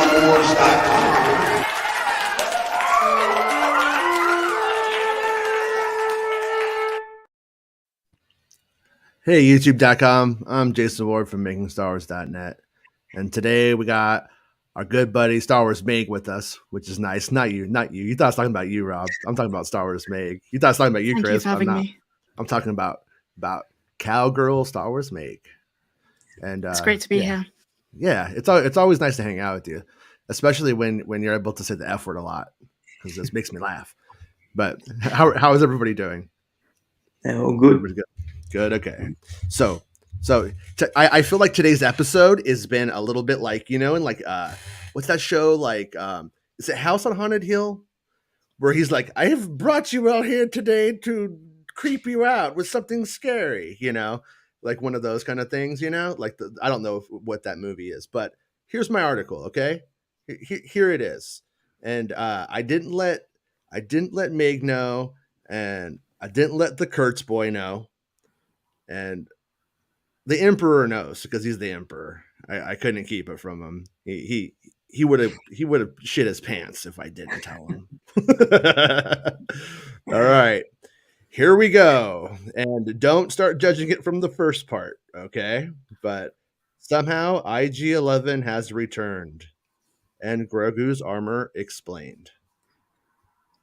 MakingStarWars.net. Hey, YouTube.com. I'm Jason Ward from MakingStarWars.net. And today we got our good buddy Star Wars Meg with us, which is nice. Not you. You thought I was talking about you, Rob. I'm talking about Star Wars Meg. You thought I was talking about you, Thank Chris. you for having me. I'm talking about cowgirl Star Wars Meg. And it's great to be here. Yeah, it's always nice to hang out with you, especially when you're able to say the F word a lot, because this makes me laugh. But how is everybody doing? Oh, good. Everybody's good. Okay. So I feel like today's episode has been a little bit like, in like what's that show, like is it House on Haunted Hill, where he's like, I have brought you out here today to creep you out with something scary, like one of those kind of things, like I don't know what that movie is, but here's my article. Okay, here it is. And I didn't let Meg know, and I didn't let the Kurtz boy know, and the Emperor knows because he's the Emperor. I couldn't keep it from him. He would have shit his pants if I didn't tell him. All right, here we go. And don't start judging it from the first part, okay? But somehow IG-11 has returned, and Grogu's armor explained.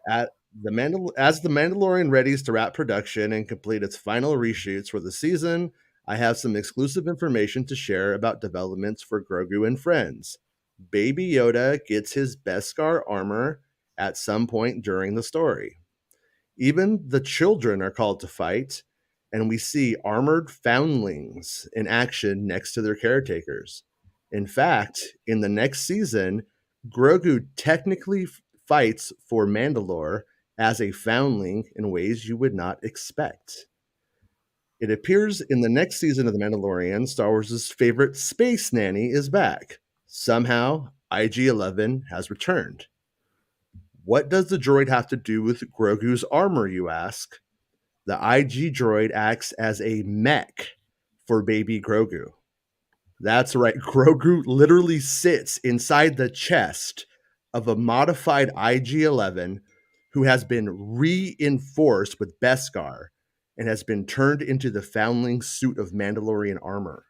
As the Mandalorian readies to wrap production and complete its final reshoots for the season, I have some exclusive information to share about developments for Grogu and friends. Baby Yoda gets his Beskar armor at some point during the story. Even the children are called to fight, and we see armored foundlings in action next to their caretakers. In fact, in the next season, Grogu technically fights for Mandalore as a foundling in ways you would not expect. It appears in the next season of The Mandalorian, Star Wars' favorite space nanny is back. Somehow, IG-11 has returned. What does the droid have to do with Grogu's armor, you ask? The IG droid acts as a mech for baby Grogu. That's right, Grogu literally sits inside the chest of a modified IG-11 who has been reinforced with Beskar and has been turned into the foundling suit of Mandalorian armor.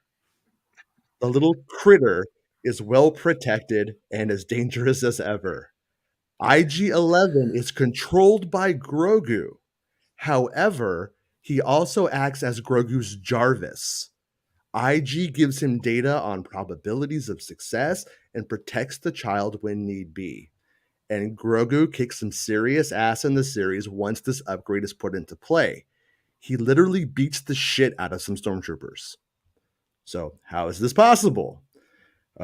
The little critter is well protected and as dangerous as ever. IG-11 is controlled by Grogu. However, he also acts as Grogu's Jarvis. IG gives him data on probabilities of success and protects the child when need be. And Grogu kicks some serious ass in the series once this upgrade is put into play. He literally beats the shit out of some stormtroopers. So how is this possible?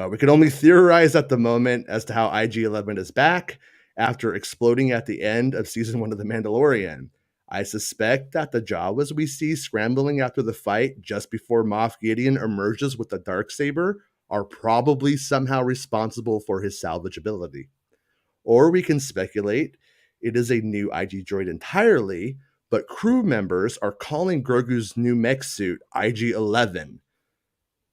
We can only theorize at the moment as to how IG-11 is back after exploding at the end of season 1 of The Mandalorian. I suspect that the Jawas we see scrambling after the fight just before Moff Gideon emerges with the Darksaber are probably somehow responsible for his salvageability. Or we can speculate it is a new IG droid entirely, but crew members are calling Grogu's new mech suit IG-11.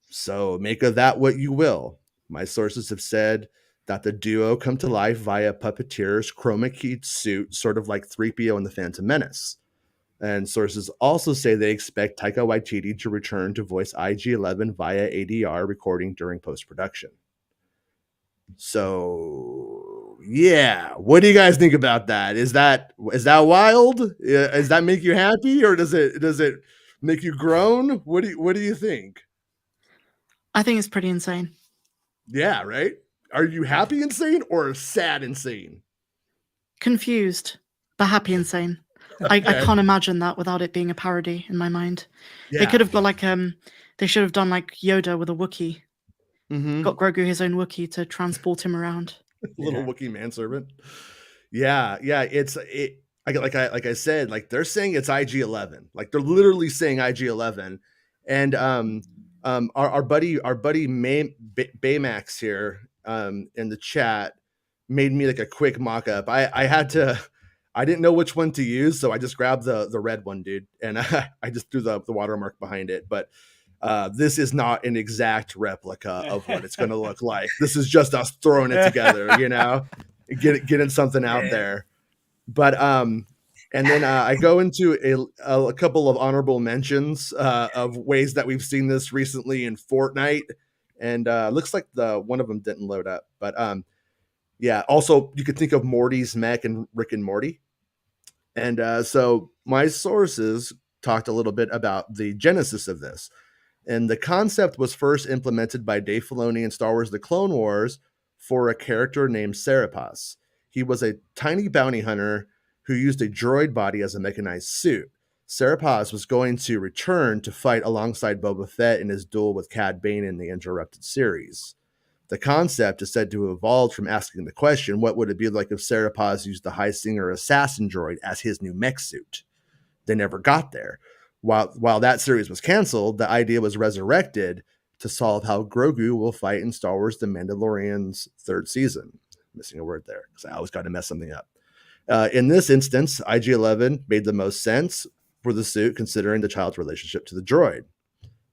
So make of that what you will. My sources have said that the duo come to life via puppeteer's chroma keyed suit, sort of like 3PO in The Phantom Menace. And sources also say they expect Taika Waititi to return to voice IG-11 via ADR recording during post-production. So, yeah, what do you guys think about that? Is that wild? Does that make you happy, or does it make you groan? What do you think? I think it's pretty insane. Yeah, right? Are you happy insane or sad insane? Confused, but happy insane. Okay. I can't imagine that without it being a parody in my mind. Yeah. They could have got like they should have done like Yoda with a Wookiee. Mm-hmm. Got Grogu his own Wookiee to transport him around. Little Wookiee manservant. Yeah. Like I said, like they're saying it's IG-11. Like they're literally saying IG-11. And our buddy Baymax here in the chat made me like a quick mock-up. I didn't know which one to use, so I just grabbed the red one, dude, and I just threw the watermark behind it. But this is not an exact replica of what it's going to look like. This is just us throwing it together, getting something out there. But and then I go into a couple of honorable mentions of ways that we've seen this recently in Fortnite, and looks like the one of them didn't load up. But yeah, also you could think of Morty's mech and Rick and Morty. And so my sources talked a little bit about the genesis of this. And the concept was first implemented by Dave Filoni in Star Wars The Clone Wars for a character named Serapaz. He was a tiny bounty hunter who used a droid body as a mechanized suit. Serapaz was going to return to fight alongside Boba Fett in his duel with Cad Bane in the Interrupted series. The concept is said to have evolved from asking the question, what would it be like if Serapaz used the High Singer assassin droid as his new mech suit? They never got there. While that series was canceled, the idea was resurrected to solve how Grogu will fight in Star Wars The Mandalorian's third season. Missing a word there because I always got to mess something up. In this instance, IG-11 made the most sense for the suit considering the child's relationship to the droid.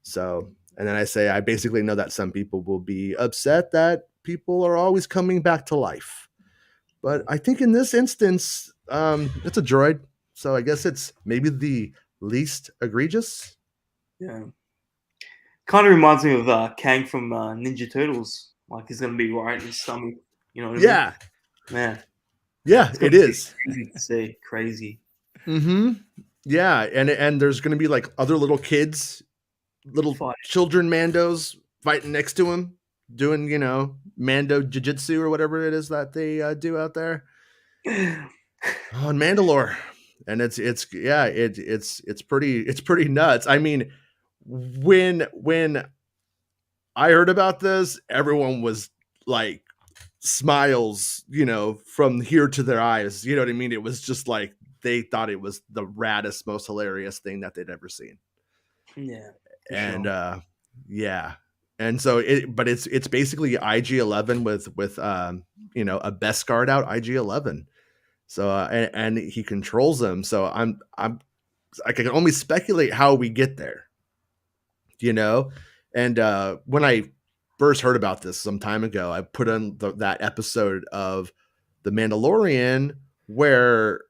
So, and then I basically know that some people will be upset that people are always coming back to life. But I think in this instance, it's a droid. So I guess it's maybe the least egregious. Yeah. Kind of reminds me of Kang from Ninja Turtles. Like he's gonna be right in his stomach. You know what I mean? Yeah. Yeah, it is. Crazy to see. Crazy. Mm-hmm. Yeah, and there's gonna be like other little kids, little children Mandos fighting next to him, doing, Mando jiu-jitsu or whatever it is that they do out there. On Mandalore. And it's pretty nuts. I mean, when I heard about this, everyone was like smiles, from here to their eyes. You know what I mean? It was just like they thought it was the raddest, most hilarious thing that they'd ever seen. Yeah. And yeah. And so it's basically IG-11 with a Beskar out IG-11. So and he controls them. So I can only speculate how we get there. And when I first heard about this some time ago, I put on that episode of The Mandalorian where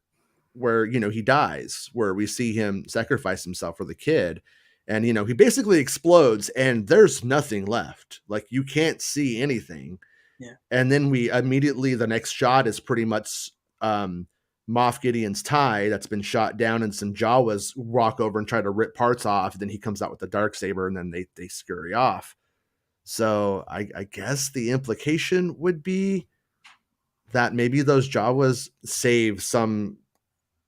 he dies, where we see him sacrifice himself for the kid, and he basically explodes and there's nothing left. Like you can't see anything. Yeah. And then we immediately, the next shot is pretty much Moff Gideon's tie that's been shot down, and some Jawas walk over and try to rip parts off. Then he comes out with the Darksaber, and then they scurry off. So I guess the implication would be that maybe those Jawas save some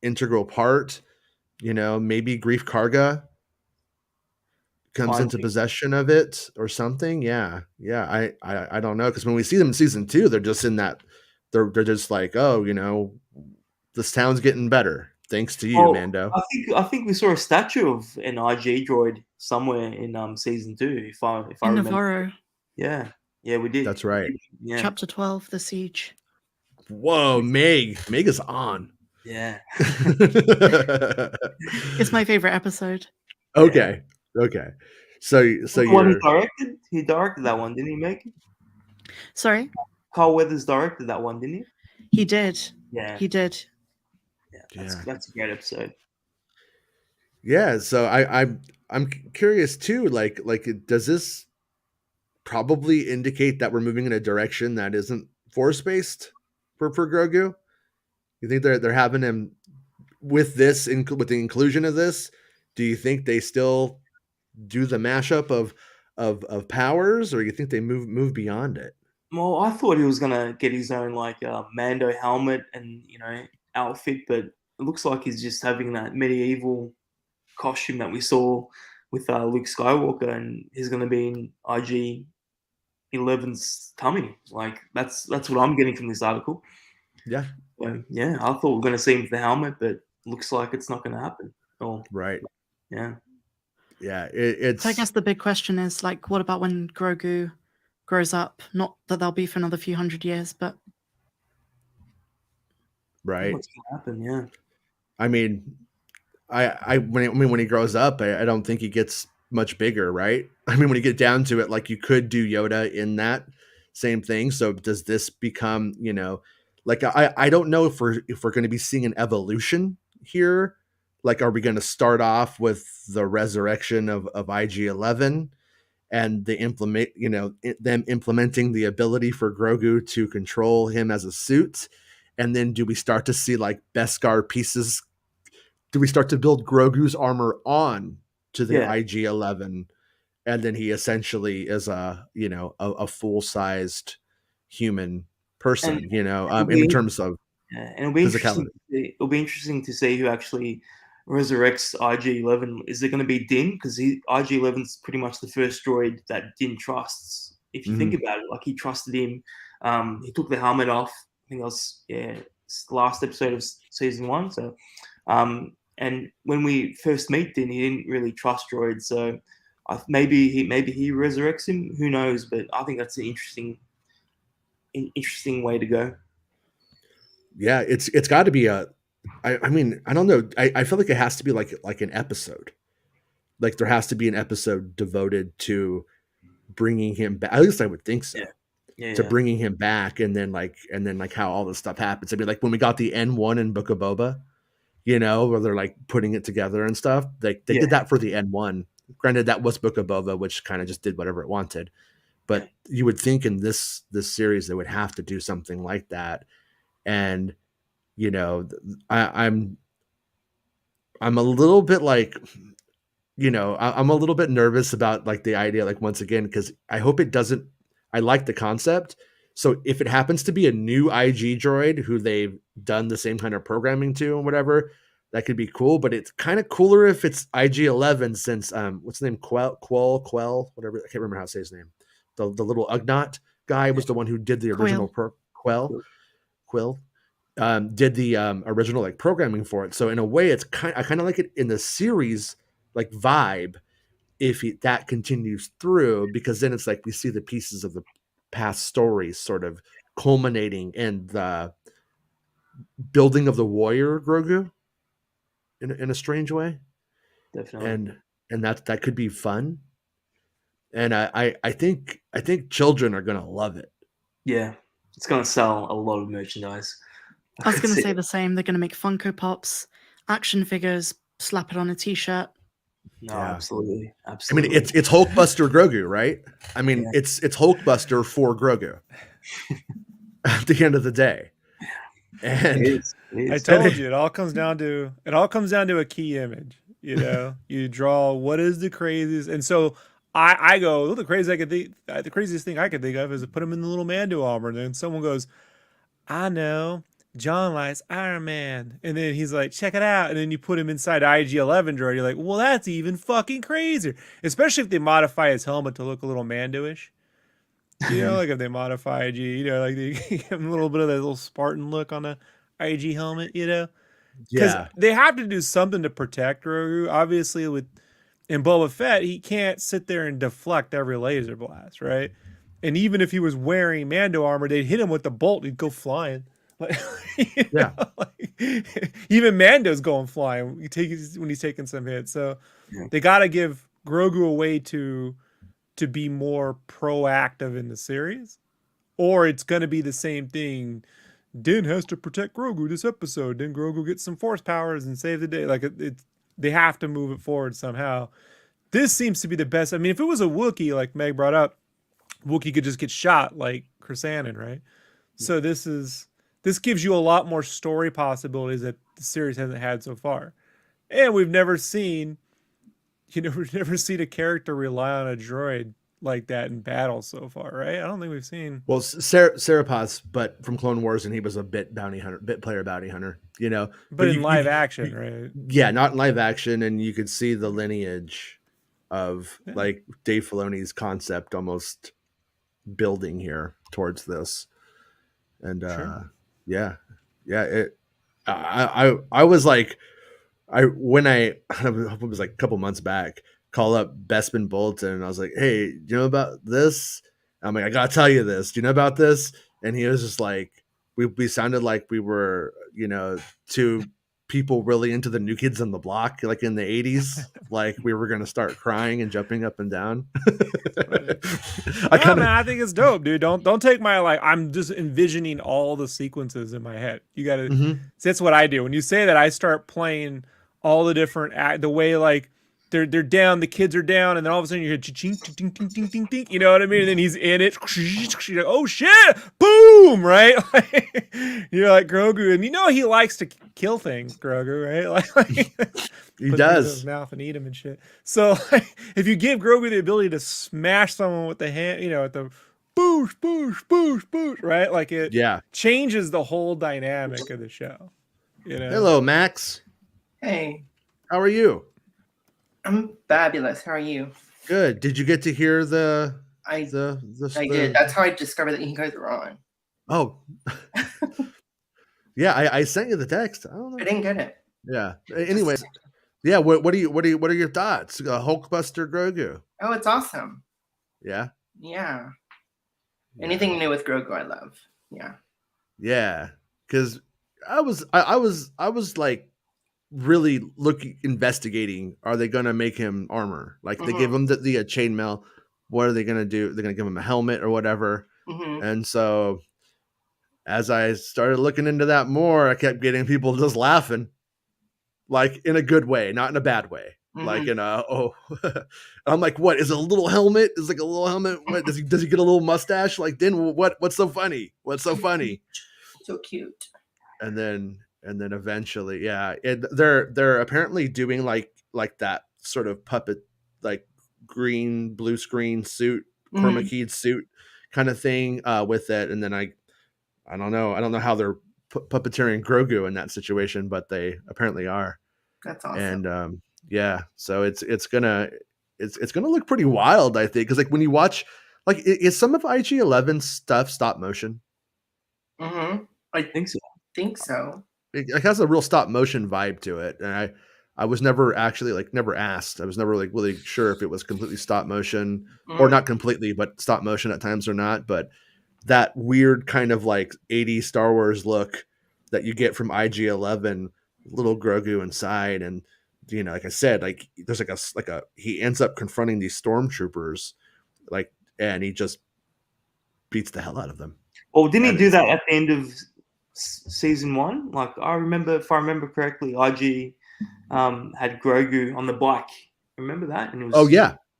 integral part. Maybe Grief Karga comes into possession of it or something. Yeah. I don't know, because when we see them in season 2, they're just in that. They're just like, oh, this town's getting better thanks to you, Mando. I think we saw a statue of an IG droid somewhere in season 2. If I remember. Navarro. Yeah, we did. That's right. Yeah. Chapter 12, The Siege. Whoa, Meg is on. Yeah. It's my favorite episode. Okay. So one he directed that one, didn't he, make it? Sorry? Carl Weathers directed that one, didn't he? He did. Yeah. He did. Yeah, that's a great episode. Yeah, so I'm curious too, like does this probably indicate that we're moving in a direction that isn't force-based for Grogu? You think they're having him with this with the inclusion of this? Do you think they still do the mashup of powers, or you think they move beyond it? Well, I thought he was gonna get his own like Mando helmet and outfit, but it looks like he's just having that medieval costume that we saw with Luke Skywalker, and he's gonna be in IG-11's tummy. Like that's what I'm getting from this article. Yeah. Yeah, I thought we were gonna see him with the helmet, but looks like it's not gonna happen. Right. Yeah. Yeah. It's. So I guess the big question is like, what about when Grogu grows up? Not that they'll be for another few hundred years, but right. What's gonna happen? Yeah. I mean, when he grows up, I don't think he gets much bigger, right? I mean, when you get down to it, like you could do Yoda in that same thing. So does this become, like I don't know if we're going to be seeing an evolution here. Like, are we going to start off with the resurrection of IG-11 and the them implementing the ability for Grogu to control him as a suit, and then do we start to see like Beskar pieces? Do we start to build Grogu's armor on to the IG-11, and then he essentially is a full-sized human person, in terms of and it'll be physicality. interesting to see who actually resurrects IG-11. Is it going to be Din? Because IG-11's pretty much the first droid that Din trusts. If you think about it, like he trusted him. He took the helmet off. I think that was it's the last episode of season 1. So, and when we first meet Din, he didn't really trust droids. So maybe he resurrects him. Who knows? But I think that's an interesting way to go. Yeah, it's got to be I mean, I don't know. I feel like it has to be like an episode. Like there has to be an episode devoted to bringing him back. At least I would think so. To bringing him back, and then how all this stuff happens. I mean, like when we got the N1 in Book of Boba, where they're like putting it together and stuff. They did that for the N1. Granted, that was Book of Boba, which kind of just did whatever it wanted. But you would think in this series they would have to do something like that. And I'm a little bit like, I'm a little bit nervous about like the idea, like once again, because I hope it doesn't. I like the concept. So if it happens to be a new IG droid who they've done the same kind of programming to and whatever, that could be cool. But it's kind of cooler if it's IG-11, since what's the name? Quell, whatever. I can't remember how to say his name. The little Ugnaught guy was the one who did the original Quill. Did the original like programming for it. So in a way, I kind of like it in the series like vibe if that continues through, because then it's like we see the pieces of the past stories sort of culminating in the building of the warrior Grogu in a strange way. Definitely. And that could be fun. And I think children are gonna love it. Yeah, it's gonna sell a lot of merchandise. I was going to say the same. They're going to make Funko Pops, action figures, slap it on a T-shirt. No, absolutely. I mean, it's Hulkbuster Grogu, right? I mean, it's Hulkbuster for Grogu. At the end of the day, and it is. I told you, it all comes down to a key image. You draw what is the craziest, and so I go, the craziest thing I could think of is to put him in the little Mando armor, and then someone goes, I know. John likes Iron Man. And then he's like, check it out. And then you put him inside IG-11 droid. You're like, well, that's even fucking crazier. Especially if they modify his helmet to look a little Mando-ish. Like if they modify IG, like they give him a little bit of that little Spartan look on the IG helmet, Because they have to do something to protect Grogu. Obviously, in Boba Fett, he can't sit there and deflect every laser blast, right? And even if he was wearing Mando armor, they'd hit him with the bolt, he'd go flying. Like, even Mando's going flying when he's taking some hits. So they got to give Grogu a way to be more proactive in the series, or it's going to be the same thing. Din has to protect Grogu this episode. Then Grogu gets some force powers and save the day. Like they have to move it forward somehow. This seems to be the best. I mean, if it was a Wookiee, like Meg brought up, Wookiee could just get shot like Christensen, right? So this gives you a lot more story possibilities that the series hasn't had so far. And we've never seen a character rely on a droid like that in battle so far, right? I don't think we've seen. Well, Serapaz, but from Clone Wars, and he was a bit player bounty hunter, But in live action, right? Yeah, not in live action, and you could see the lineage of like Dave Filoni's concept almost building here towards this. And I was like, when it was like a couple months back, call up Bespin Bolton, and I was like, hey, do you know about this? I'm like, I gotta tell you this. Do you know about this? And he was just like, we sounded like we were, two people really into the New Kids on the Block, like in the 80s, like we were gonna start crying and jumping up and down. Man, I think it's dope, dude. Don't take my I'm just envisioning all the sequences in my head. You gotta that's what I do. When you say that, I start playing all the different the way like they're down, the kids are down, and then all of a sudden you hear ching, ting, ting, ting, ting, ting, you know what I mean? And then he's in it. You're like, oh shit, boom, right? You're like Grogu, and you know he likes to kill things, Grogu, right? Like he put does. things in his mouth and eat him and shit. So if you give Grogu the ability to smash someone with the hand, at the boosh, boosh, boosh, boosh, right? Like it changes the whole dynamic of the show. Hello, Max. Hey. How are you? I'm fabulous. How are you? Good. Did you get to hear the? I did. That's how I discovered that you guys were on. Oh. Yeah, I sent you the text. I don't know. I didn't get it. Yeah. Anyway, yeah. What are your thoughts? Hulkbuster Grogu. Oh, it's awesome. Yeah. Yeah. Anything new with Grogu, I love. Yeah. Yeah, because I was like really investigating. Are they gonna make him armor? Like they give him the chainmail. What are they gonna do? They're gonna give him a helmet or whatever. And so, as I started looking into that more, I kept getting people just laughing, like in a good way, not in a bad way. Like in a I'm like, what is it, a little helmet? Is like a little helmet? What does he get a little mustache? Like then what's so funny? What's so funny? So cute. And then eventually, they're apparently doing like that sort of puppet, like green blue screen suit, chroma keyed suit kind of thing with it. And then I don't know how they're puppeteering Grogu in that situation, but they apparently are. That's awesome. And so it's gonna look pretty wild, I think, because like when you watch, like, is some of IG-11 stuff stop motion? I think so. It has a real stop motion vibe to it, and I was never actually never asked. I was never really sure if it was completely stop motion or not completely, but stop motion at times or not. But that weird kind of like 80s Star Wars look that you get from IG-11, little Grogu inside, and like I said, like there's like a he ends up confronting these stormtroopers, like, and he just beats the hell out of them. Well, didn't he do that at the end of season 1? Like I remember, if I remember correctly, IG had Grogu on the bike. Remember that? And it was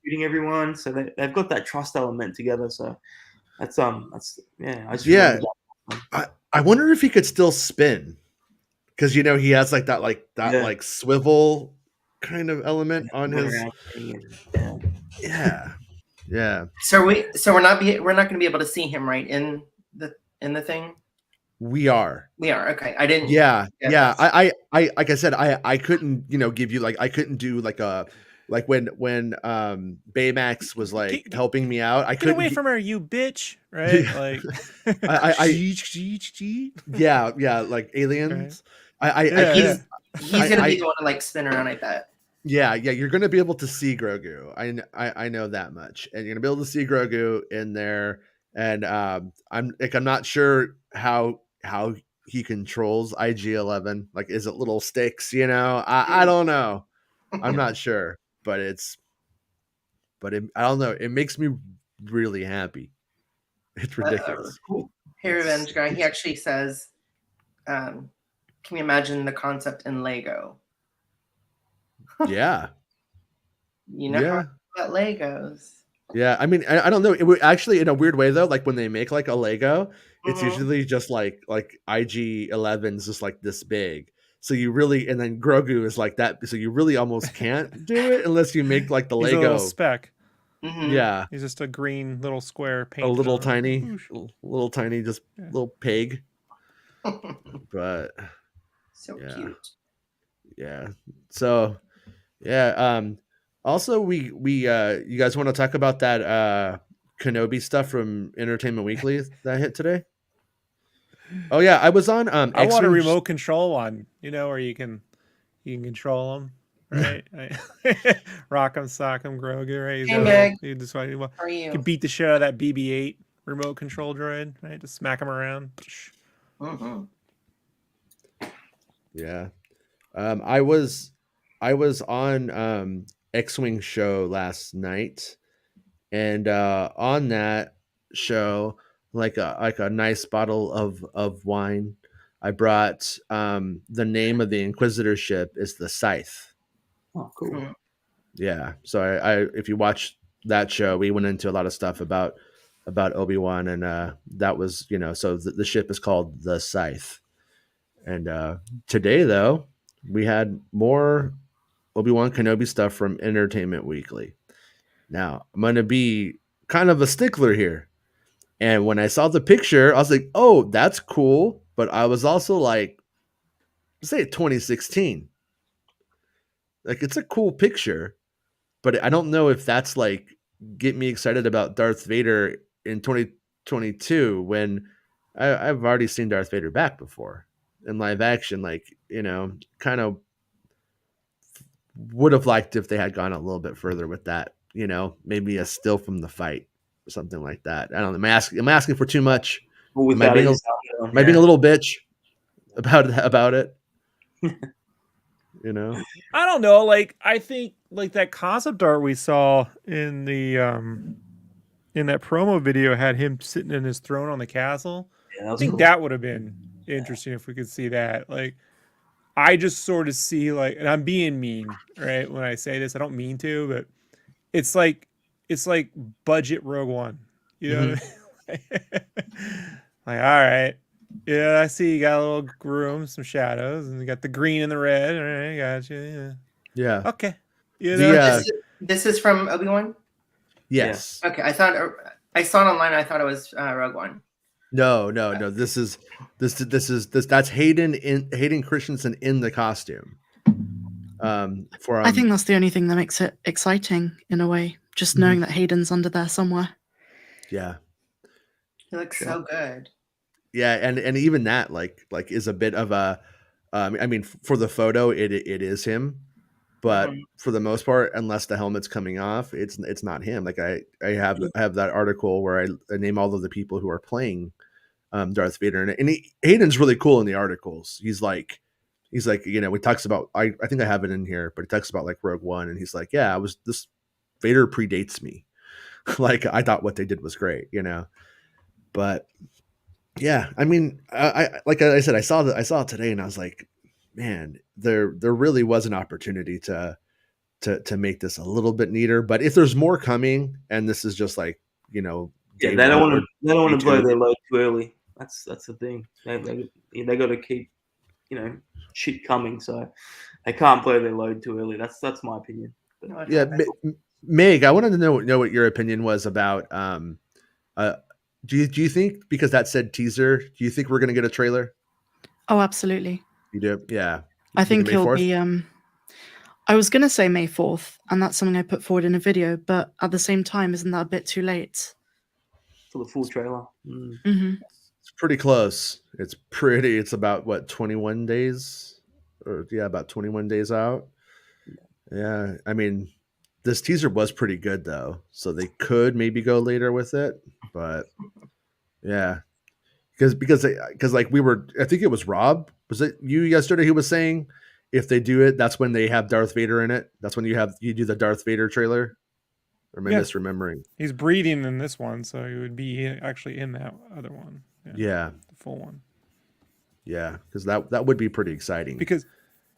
shooting everyone. So they've got that trust element together. So that's I wonder if he could still spin, because he has like that like swivel kind of element on his. Yeah. So we're not going to be able to see him, right, in the thing. We are. Okay. I didn't. Yeah. I like I said, I couldn't give you I couldn't do when Baymax was like helping me out. I couldn't get away from her, you bitch! Right? Like like aliens. Right. He's gonna be the one to like spin around, I bet. Yeah, you're gonna be able to see Grogu. I know that much, and you're gonna be able to see Grogu in there. And I'm not sure how he controls IG-11. Like, is it little sticks? I don't know. I'm not sure, but I don't know. It makes me really happy. It's ridiculous. Cool. Hey, Revenge Guy. He actually says, "Can you imagine the concept in Lego?" Yeah. How about Legos. Yeah, I mean, I don't know. It would actually, in a weird way, though, like when they make like a Lego, it's usually just like IG-11's just like this big. So you really, and then Grogu is like that. So you really almost can't do it unless you make like the Lego a little speck. Yeah, he's just a green little square paint. A little tiny, just little pig. But so cute. Yeah. So yeah. Also, we you guys want to talk about that Kenobi stuff from Entertainment Weekly that hit today? Oh yeah, I was on. I want a remote control one. Where you can control them, right? Rock 'em, sock 'em, Grogu, right? Hey, Meg. How are you? You can beat the shit out of that BB-8 remote control droid, right? Just smack him around. Yeah. I was on X-Wing show last night, and on that show, like a nice bottle of wine, I brought the name of the Inquisitor ship is the Scythe. Oh, cool. Hmm. Yeah. So I if you watch that show, we went into a lot of stuff about Obi-Wan, and that was, so the ship is called the Scythe. And today though, we had more Obi-Wan Kenobi stuff from Entertainment Weekly. Now, I'm going to be kind of a stickler here. And when I saw the picture, I was like, "Oh, that's cool." But I was also like, say 2016. Like, it's a cool picture, but I don't know if that's like get me excited about Darth Vader in 2022 when I've already seen Darth Vader back before in live action. Like, kind of would have liked if they had gone a little bit further with that. Maybe a still from the fight or something like that. I don't know. Am I asking for too much? But Am I without being it, am I being a little bitch about it? I don't know. Like, I think like that concept art we saw in the in that promo video had him sitting in his throne on the castle. yeah, that I was think cool. that would have been interesting if we could see that. Like, I just sort of see like, and I'm being mean, right? When I say this, I don't mean to, but it's like budget Rogue One. You know what I mean? Like, all right. Yeah, I see you got a little room, some shadows, and you got the green and the red. All right, got you. Yeah. Yeah. Okay. You The know? This is from Obi-Wan? yes. Okay, I thought I saw it online. I thought it was Rogue One. No. That's Hayden Christensen in the costume. I think that's the only thing that makes it exciting in a way. Just knowing that Hayden's under there somewhere. Yeah. He looks so good. Yeah, and even that like is a bit of a I mean, for the photo it is him, but for the most part, unless the helmet's coming off, it's not him. Like I have that article where I name all of the people who are playing Darth Vader, and Hayden's really cool in the articles. He's like he talks about I think I have it in here, but he talks about like Rogue One, and he's like, yeah, this Vader predates me. Like, I thought what they did was great, but yeah, I mean, I like I said, I saw it today, and I was like, man, there really was an opportunity to make this a little bit neater. But if there's more coming, and this is just like, they don't want to blow their load too early. That's the thing. They got to keep shit coming, so they can't blow their load too early. That's my opinion. But, yeah, Meg, I wanted to know what your opinion was about. Do you think, because that said teaser, do you think we're going to get a trailer? Oh, absolutely. You do? Yeah. I think he'll 4th? be. I was going to say May 4th, and that's something I put forward in a video, but at the same time, isn't that a bit too late? For the full trailer. It's pretty close. It's about what, 21 days? Or yeah, about 21 days out. Yeah. I mean, this teaser was pretty good though, so they could maybe go later with it, but yeah. Because like I think it was Rob, was it you yesterday who was saying if they do it, that's when they have Darth Vader in it. That's when you do the Darth Vader trailer. Or am I misremembering? He's breathing in this one, so he would be actually in that other one. Yeah. The full one. Yeah, because that would be pretty exciting.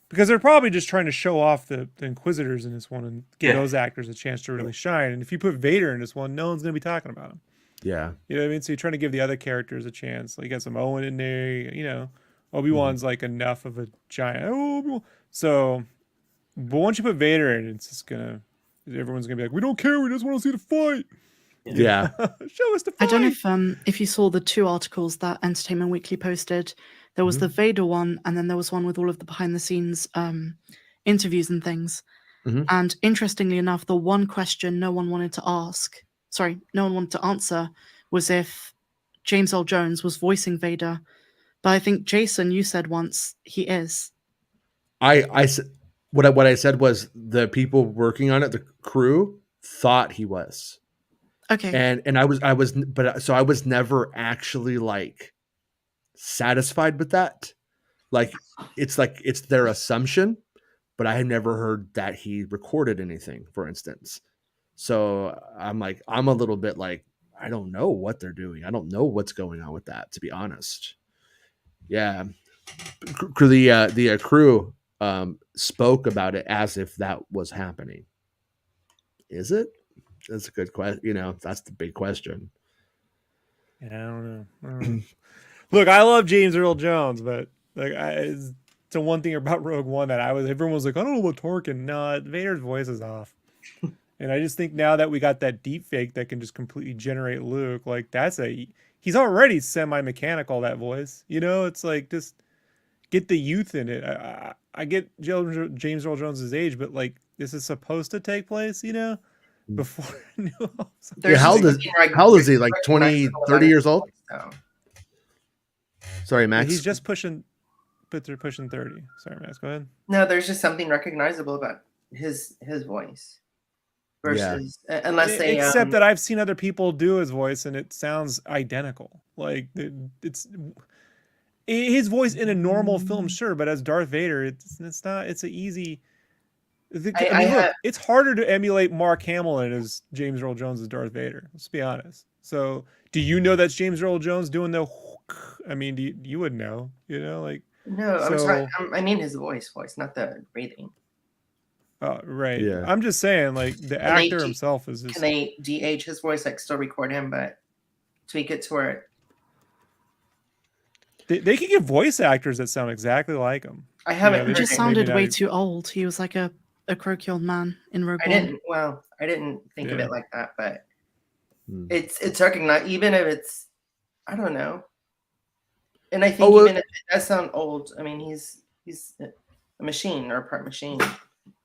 Because they're probably just trying to show off the Inquisitors in this one and give those actors a chance to really shine. And if you put Vader in this one, no one's going to be talking about him. Yeah. You know what I mean? So you're trying to give the other characters a chance. Like, you got some Owen in there, Obi-Wan's like enough of a giant. Oh, so, but once you put Vader in, it's just everyone's gonna be like, we don't care, we just want to see the fight. Yeah. Show us the fight. I don't know if you saw the two articles that Entertainment Weekly posted. There was the Vader one, and then there was one with all of the behind-the-scenes interviews and things. And interestingly enough, the one question no one wanted to answer was if James Earl Jones was voicing Vader. But I think, Jason, you said once he is. I said what I said was the people working on it, the crew, thought he was. Okay. And I was never actually like satisfied with that. Like it's their assumption, but I have never heard that he recorded anything, for instance. So I'm a little bit like, I don't know what they're doing. I don't know what's going on with that, to be honest. Yeah. The crew spoke about it as if that was happening. Is it? That's a good question. That's the big question. Yeah, I don't know. Look, I love James Earl Jones, but like, it's the one thing about Rogue One that everyone was like, I don't know what Tarkin. No, Vader's voice is off. And I just think now that we got that deep fake that can just completely generate Luke, like he's already semi-mechanical, that voice. It's like, just get the youth in it. I get James Earl Jones's age, but like, this is supposed to take place, before New Hope. Yeah, how old is he? Like 20, 30 years old? Sorry, Max. He's just pushing 30. Sorry, Max, go ahead. No, there's just something recognizable about his voice. Versus, unless they except that I've seen other people do his voice and it sounds identical. Like it's his voice in a normal film, sure, but as Darth Vader, it's not. It's an easy. Look, it's harder to emulate Mark Hamill as James Earl Jones as Darth Vader. Let's be honest. So, do you know that's James Earl Jones doing the? I mean, you would know. Like no. So, I mean his voice, not the breathing. Right. Yeah. I'm just saying, like, the actor himself is just... Can they de-age his voice, like still record him, but tweak it to where... They can get voice actors that sound exactly like him. I haven't... He just sounded way too old. He was like a croaky old man in Rogue One. I didn't think of it like that, but it's recognized, even if it's... I don't know. And I think even if it does sound old, I mean, he's a machine or a part machine.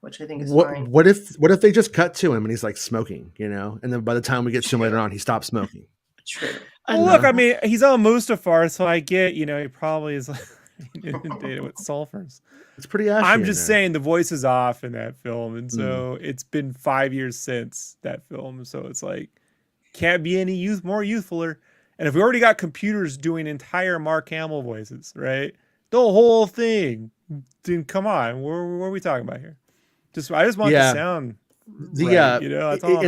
Which I think is fine. What if they just cut to him and he's like smoking, and then by the time we get to him later on, he stops smoking. True. Well, look, I mean, he's on Mustafar, so I get, he probably is like inundated with sulfurs. It's pretty ashy. I'm just saying the voice is off in that film, and so it's been 5 years since that film, so it's like can't be any more youthfuler. And if we already got computers doing entire Mark Hamill voices, right? The whole thing, then come on, what are we talking about here? I just want the sound. Right, that's all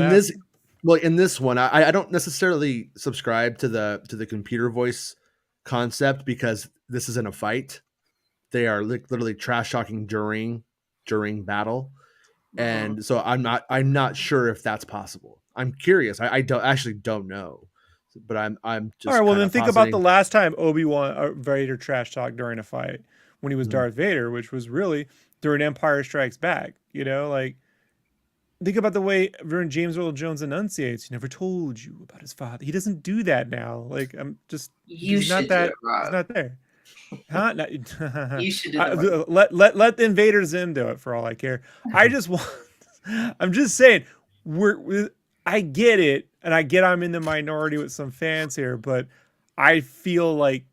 in this one, I don't necessarily subscribe to the computer voice concept because this isn't a fight. They are literally trash talking during battle, and so I'm not sure if that's possible. I'm curious. I don't know, but I'm just all right. Well, then think about the last time Obi-Wan or Vader trash talked during a fight when he was Darth Vader, which was really during Empire Strikes Back. Like, think about the way James Earl Jones enunciates. He never told you about his father. He doesn't do that now. Like, I'm just he's not that. He's not there. Huh? You should do that. Let the Invader Zim do it for all I care. I'm just saying I get it, and I get I'm in the minority with some fans here, but I feel like.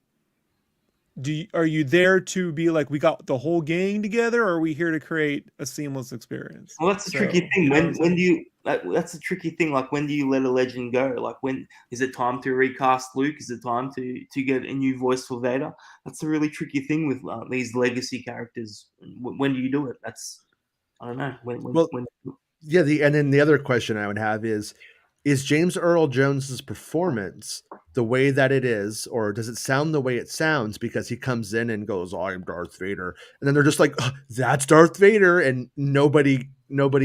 Are you there to be like, we got the whole gang together, or are we here to create a seamless experience? Well, that's the tricky thing. When do you? That's the tricky thing. Like, when do you let a legend go? Like, when is it time to recast Luke? Is it time to get a new voice for Vader? That's a really tricky thing with these legacy characters. When do you do it? I don't know. When yeah. And then the other question I would have is James Earl Jones's performance the way that it is, or does it sound the way it sounds because he comes in and goes, "I'm Darth Vader," and then they're just like, oh, "That's Darth Vader," and nobody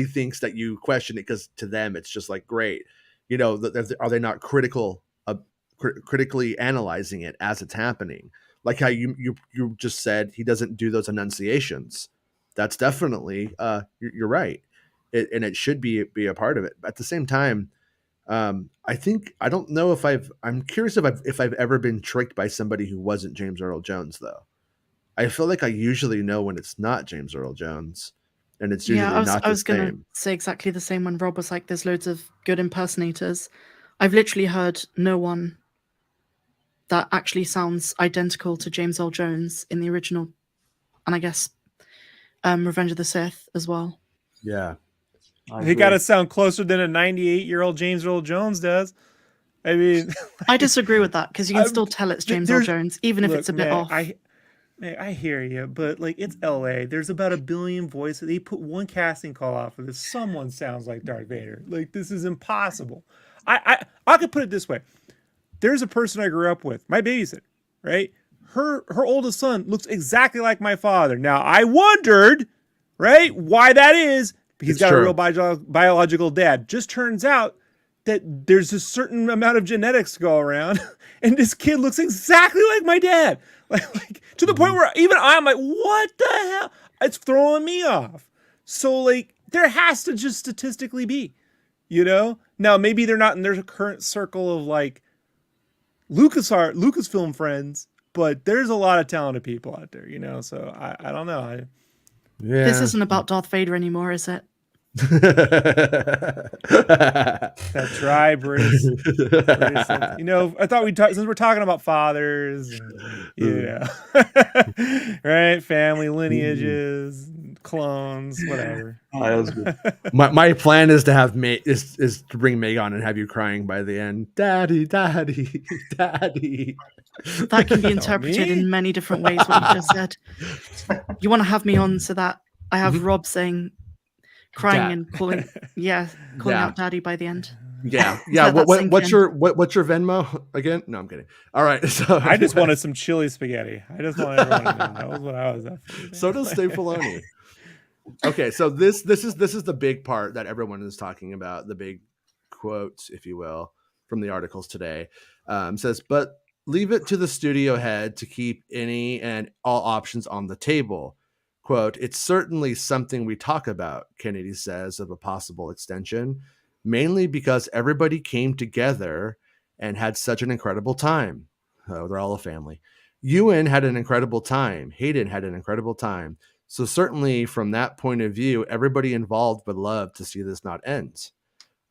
thinks that you question it because to them it's just like, great, are they not critically analyzing it as it's happening? Like how you just said, he doesn't do those enunciations. That's definitely you're right, and it should be a part of it. But at the same time. I'm curious if I've ever been tricked by somebody who wasn't James Earl Jones, though. I feel like I usually know when it's not James Earl Jones, and it's usually not the same. I was going to say exactly the same when Rob was like, there's loads of good impersonators. I've literally heard no one that actually sounds identical to James Earl Jones in the original, and I guess Revenge of the Sith as well. Yeah. He got to sound closer than a 98-year-old James Earl Jones does. I mean, I disagree with that because you can still tell it's James Earl Jones, even if it's a bit off. Hey, I hear you, but like it's LA. There's about 1 billion voices. They put one casting call out for this. Someone sounds like Darth Vader. Like this is impossible. I could put it this way. There's a person I grew up with, my babysitter, right? Her oldest son looks exactly like my father. Now I wondered, right, why that is. He's got a real biological dad. Just turns out that there's a certain amount of genetics to go around, and this kid looks exactly like my dad. Like to the point where even I'm like, what the hell? It's throwing me off. So like there has to just statistically be, Now maybe they're not in their current circle of like Lucasfilm friends, but there's a lot of talented people out there, So I don't know. This isn't about Darth Vader anymore, is it? That dry British I thought since we're talking about fathers, right? Family lineages, clones, whatever. That was good. My plan is to have is to bring Meg on and have you crying by the end. Daddy, daddy, daddy. That can be interpreted in many different ways, what you just said. You want to have me on so that I have Rob saying, crying and calling out daddy by the end. Yeah. What's your Venmo again? No, I'm kidding. All right. So I just wanted some chili spaghetti. I just wanted everyone to know that was what I was after. So does Dave Filoni. Okay, so this is the big part that everyone is talking about, the big quotes, if you will, from the articles today. Says, but leave it to the studio head to keep any and all options on the table. Quote, it's certainly something we talk about, Kennedy says, of a possible extension, mainly because everybody came together and had such an incredible time. Oh, they're all a family. Ewan had an incredible time. Hayden had an incredible time. So certainly from that point of view, everybody involved would love to see this not end.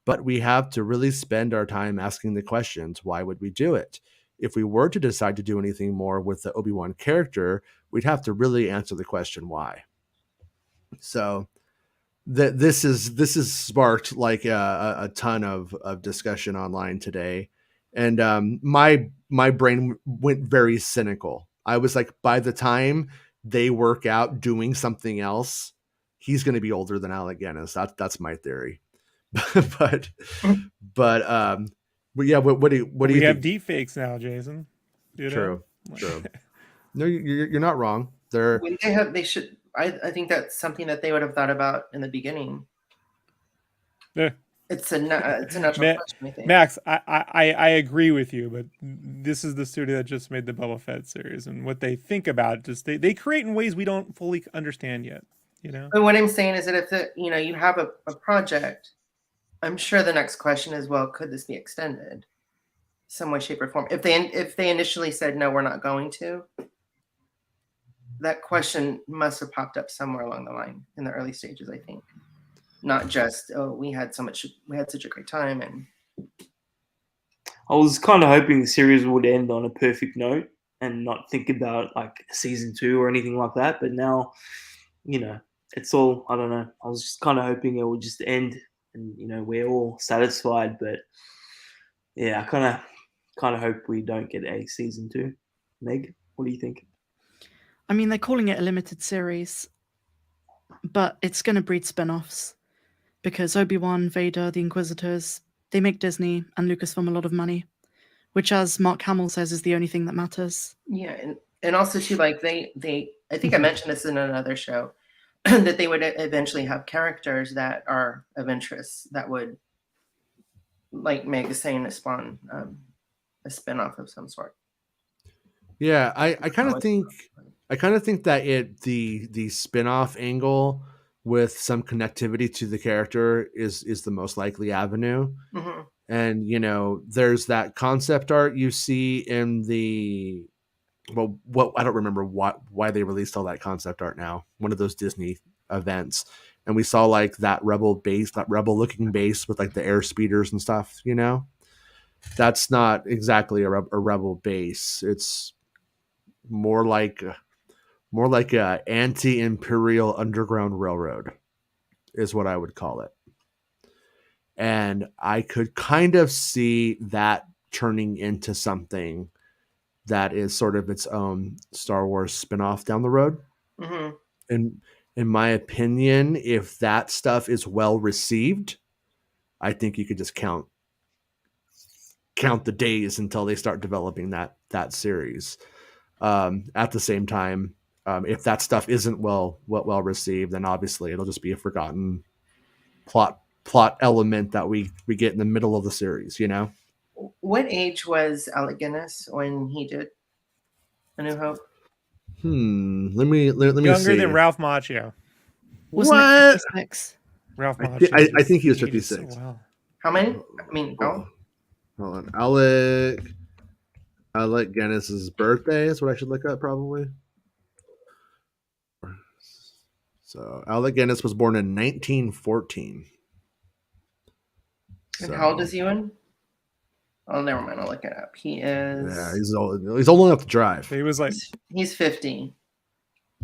But we have to really spend our time asking the questions, why would we do it? If we were to decide to do anything more with the Obi-Wan character, we'd have to really answer the question why. So this is sparked like a ton of discussion online today. And my brain went very cynical. I was like, by the time they work out doing something else, he's going to be older than Alec Guinness. That's my theory. but yeah, what do you We have think? deep fakes now, Jason. True. No, you're not wrong. They should. I think that's something that they would have thought about in the beginning. Yeah. It's a natural question, I think. Max, I agree with you, but this is the studio that just made the Boba Fett series, and what they think about just they create in ways we don't fully understand yet. But what I'm saying is that if you have a project, I'm sure the next question is, well, could this be extended, some way, shape, or form? If they initially said no, we're not going to, that question must have popped up somewhere along the line in the early stages, I think. Not just, we had such a great time. And I was kind of hoping the series would end on a perfect note and not think about like season 2 or anything like that. But now, it's all, I don't know. I was just kind of hoping it would just end and, we're all satisfied. But yeah, I kind of hope we don't get a season 2. Meg, what do you think? I mean, they're calling it a limited series, but it's going to breed spin-offs because Obi-Wan, Vader, the Inquisitors, they make Disney and Lucasfilm a lot of money, which, as Mark Hamill says, is the only thing that matters. Yeah, and also too, like they I think I mentioned this in another show that they would eventually have characters that are of interest that would, like Meg is saying, spawn a spin-off of some sort. Yeah, I kind of think that the spin-off angle with some connectivity to the character is the most likely avenue. Mm-hmm. And there's that concept art you see in the I don't remember why they released all that concept art now. One of those Disney events, and we saw like that rebel looking base with like the air speeders and stuff. That's not exactly a rebel base. It's more like a anti-imperial underground railroad is what I would call it. And I could kind of see that turning into something that is sort of its own Star Wars spinoff down the road. Mm-hmm. And in my opinion, if that stuff is well received, I think you could just count the days until they start developing that series. At the same time, if that stuff isn't well received, then obviously it'll just be a forgotten plot element that we get in the middle of the series, you know. What age was Alec Guinness when he did A New Hope? Let me Younger see. than Ralph Macchio. Wasn't What? it 56? Ralph I Macchio. think he was aged 56. So well. How many? I mean, Hold on. Alec Guinness's birthday is what I should look up, probably. So Alec Guinness was born in 1914. And how old is he when? Oh, never mind. I'll look it up. He is. Yeah, he's old enough to drive. He was like, he's 50.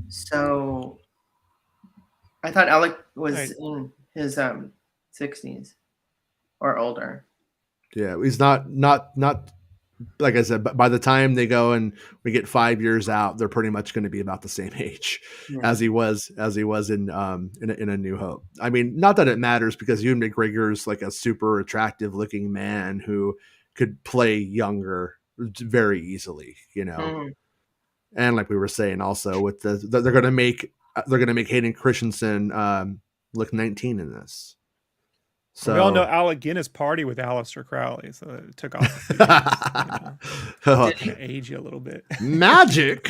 So I thought Alec was in his 60s or older. Yeah, he's not like I said. By the time they go and we get 5 years out, they're pretty much going to be about the same age as he was in A New Hope. I mean, not that it matters because Ewan McGregor's like a super attractive looking man who could play younger very easily, you know. Mm-hmm. And like we were saying, also with they're going to make Hayden Christensen look 19 in this. So we all know Alec Guinness party with Aleister Crowley, so it took off a few years, you know. Age you a little bit. Magic.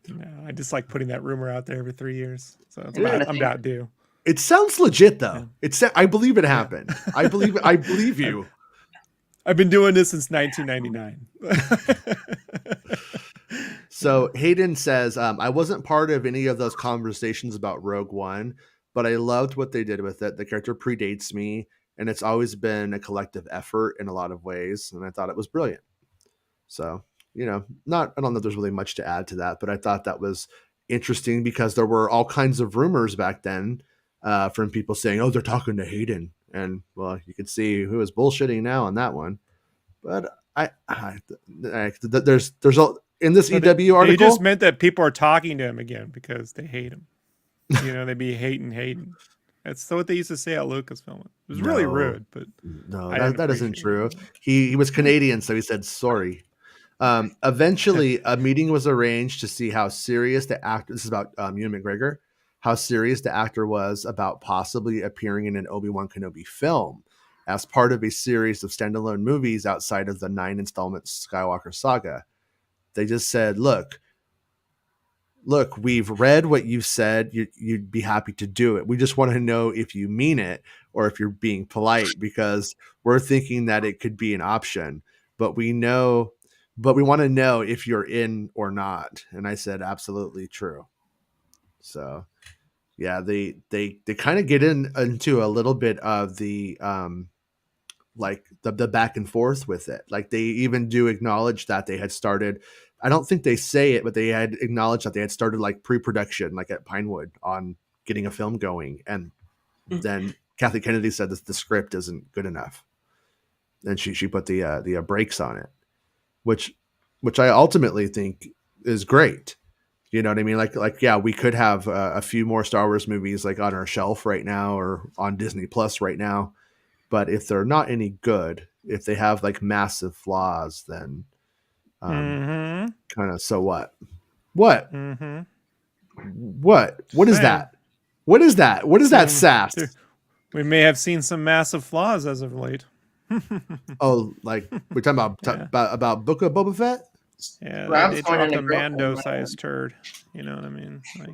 No, I just like putting that rumor out there every 3 years, so it's I'm about due. It sounds legit though. I believe it happened. I believe you. I've been doing this since 1999. So Hayden says, I wasn't part of any of those conversations about Rogue One, but I loved what they did with it. The character predates me, and it's always been a collective effort in a lot of ways, and I thought it was brilliant. So, you know, I don't know if there's really much to add to that, but I thought that was interesting because there were all kinds of rumors back then from people saying, oh, they're talking to Hayden. And, well, you could see who is bullshitting now on that one. But there's in this EW article. They just meant that people are talking to him again because they hate him. You know, they be hating Hayden. That's what they used to say at Lucasfilm. It was really rude, but no, that isn't true. He was Canadian, so he said sorry. Eventually, a meeting was arranged to see how serious the actor. This is about Ewan McGregor. How serious the actor was about possibly appearing in an Obi-Wan Kenobi film as part of a series of standalone movies outside of the 9 installment Skywalker saga. They just said, look, we've read what you said. You'd be happy to do it. We just want to know if you mean it or if you're being polite, because we're thinking that it could be an option, but we want to know if you're in or not. And I said, absolutely true. So yeah, they kind of get into a little bit of the like the back and forth with it. Like they even do acknowledge that they had started. I don't think they say it, but they had acknowledged that they had started like pre-production, like at Pinewood, on getting a film going. And then Kathleen Kennedy said that the script isn't good enough, and she put the brakes on it, which I ultimately think is great. You know what I mean? Like yeah, we could have a few more Star Wars movies like on our shelf right now or on Disney Plus right now, but if they're not any good, if they have like massive flaws, then kind of so what? What? Mm-hmm. What is that? What is that? What is that sass? We may have seen some massive flaws as of late. Oh, like we're talking about Book of Boba Fett? Yeah, they dropped a Mando-sized turd. You know what I mean? Like,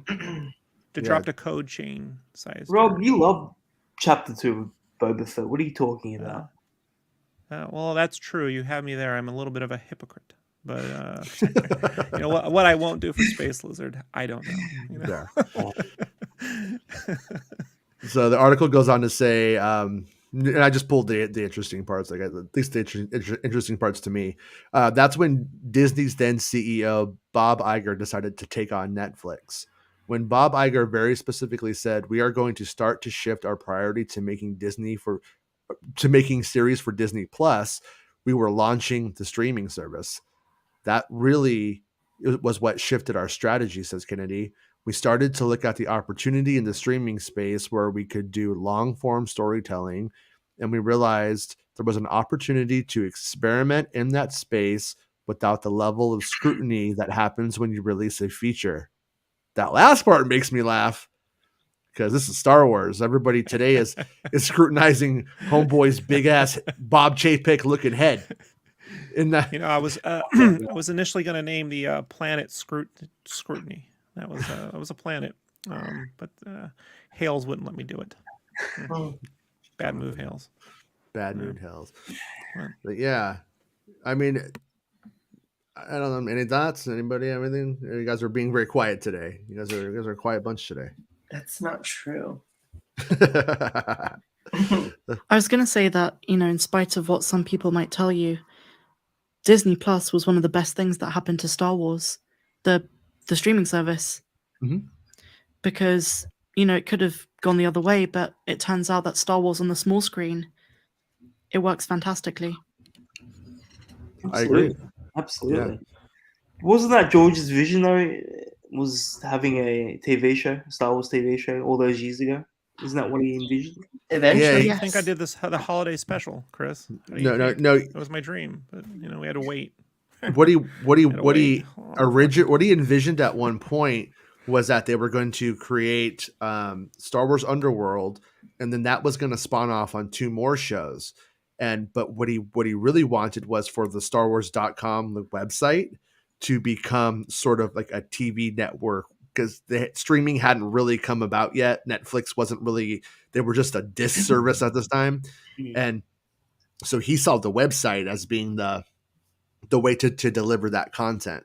they dropped a code chain size. Rob, you love Chapter 2 of Boba Fett. What are you talking about? Well, that's true. You have me there. I'm a little bit of a hypocrite. But you know what I won't do for Space Lizard, I don't know. You know? Yeah. So the article goes on to say, and I just pulled the interesting parts, like at least the interesting parts to me. That's when Disney's then CEO Bob Iger decided to take on Netflix. When Bob Iger very specifically said, "We are going to start to shift our priority to making series for Disney Plus, we were launching the streaming service. That really was what shifted our strategy, says Kennedy. We started to look at the opportunity in the streaming space where we could do long form storytelling. And we realized there was an opportunity to experiment in that space without the level of scrutiny that happens when you release a feature. That last part makes me laugh because this is Star Wars. Everybody today is scrutinizing Homeboy's big ass Bob Chapek looking head. I was initially going to name the planet scrutiny. That was a planet, but Hales wouldn't let me do it. Bad move, Hales. Bad mood, Hales. But yeah, I mean, I don't know. Any thoughts? Anybody? Everything? You guys are being very quiet today. You guys are a quiet bunch today. That's not true. I was going to say that, in spite of what some people might tell you, Disney Plus was one of the best things that happened to Star Wars, the streaming service. Mm-hmm. Because, it could have gone the other way, but it turns out that Star Wars on the small screen, it works fantastically. I agree. Absolutely. Yeah. Wasn't that George's vision, though? Was having a TV show, Star Wars TV show, all those years ago? Isn't that what he envisioned? Eventually, Yeah, I think I did the holiday special, Chris. No. It was my dream, but we had to wait. What he envisioned at one point was that they were going to create Star Wars Underworld, and then that was going to spawn off on 2 more shows. But what he really wanted was for the StarWars.com the website to become sort of like a TV network, because the streaming hadn't really come about yet. Netflix wasn't really, they were just a disc service at this time. And so he saw the website as being the way to deliver that content.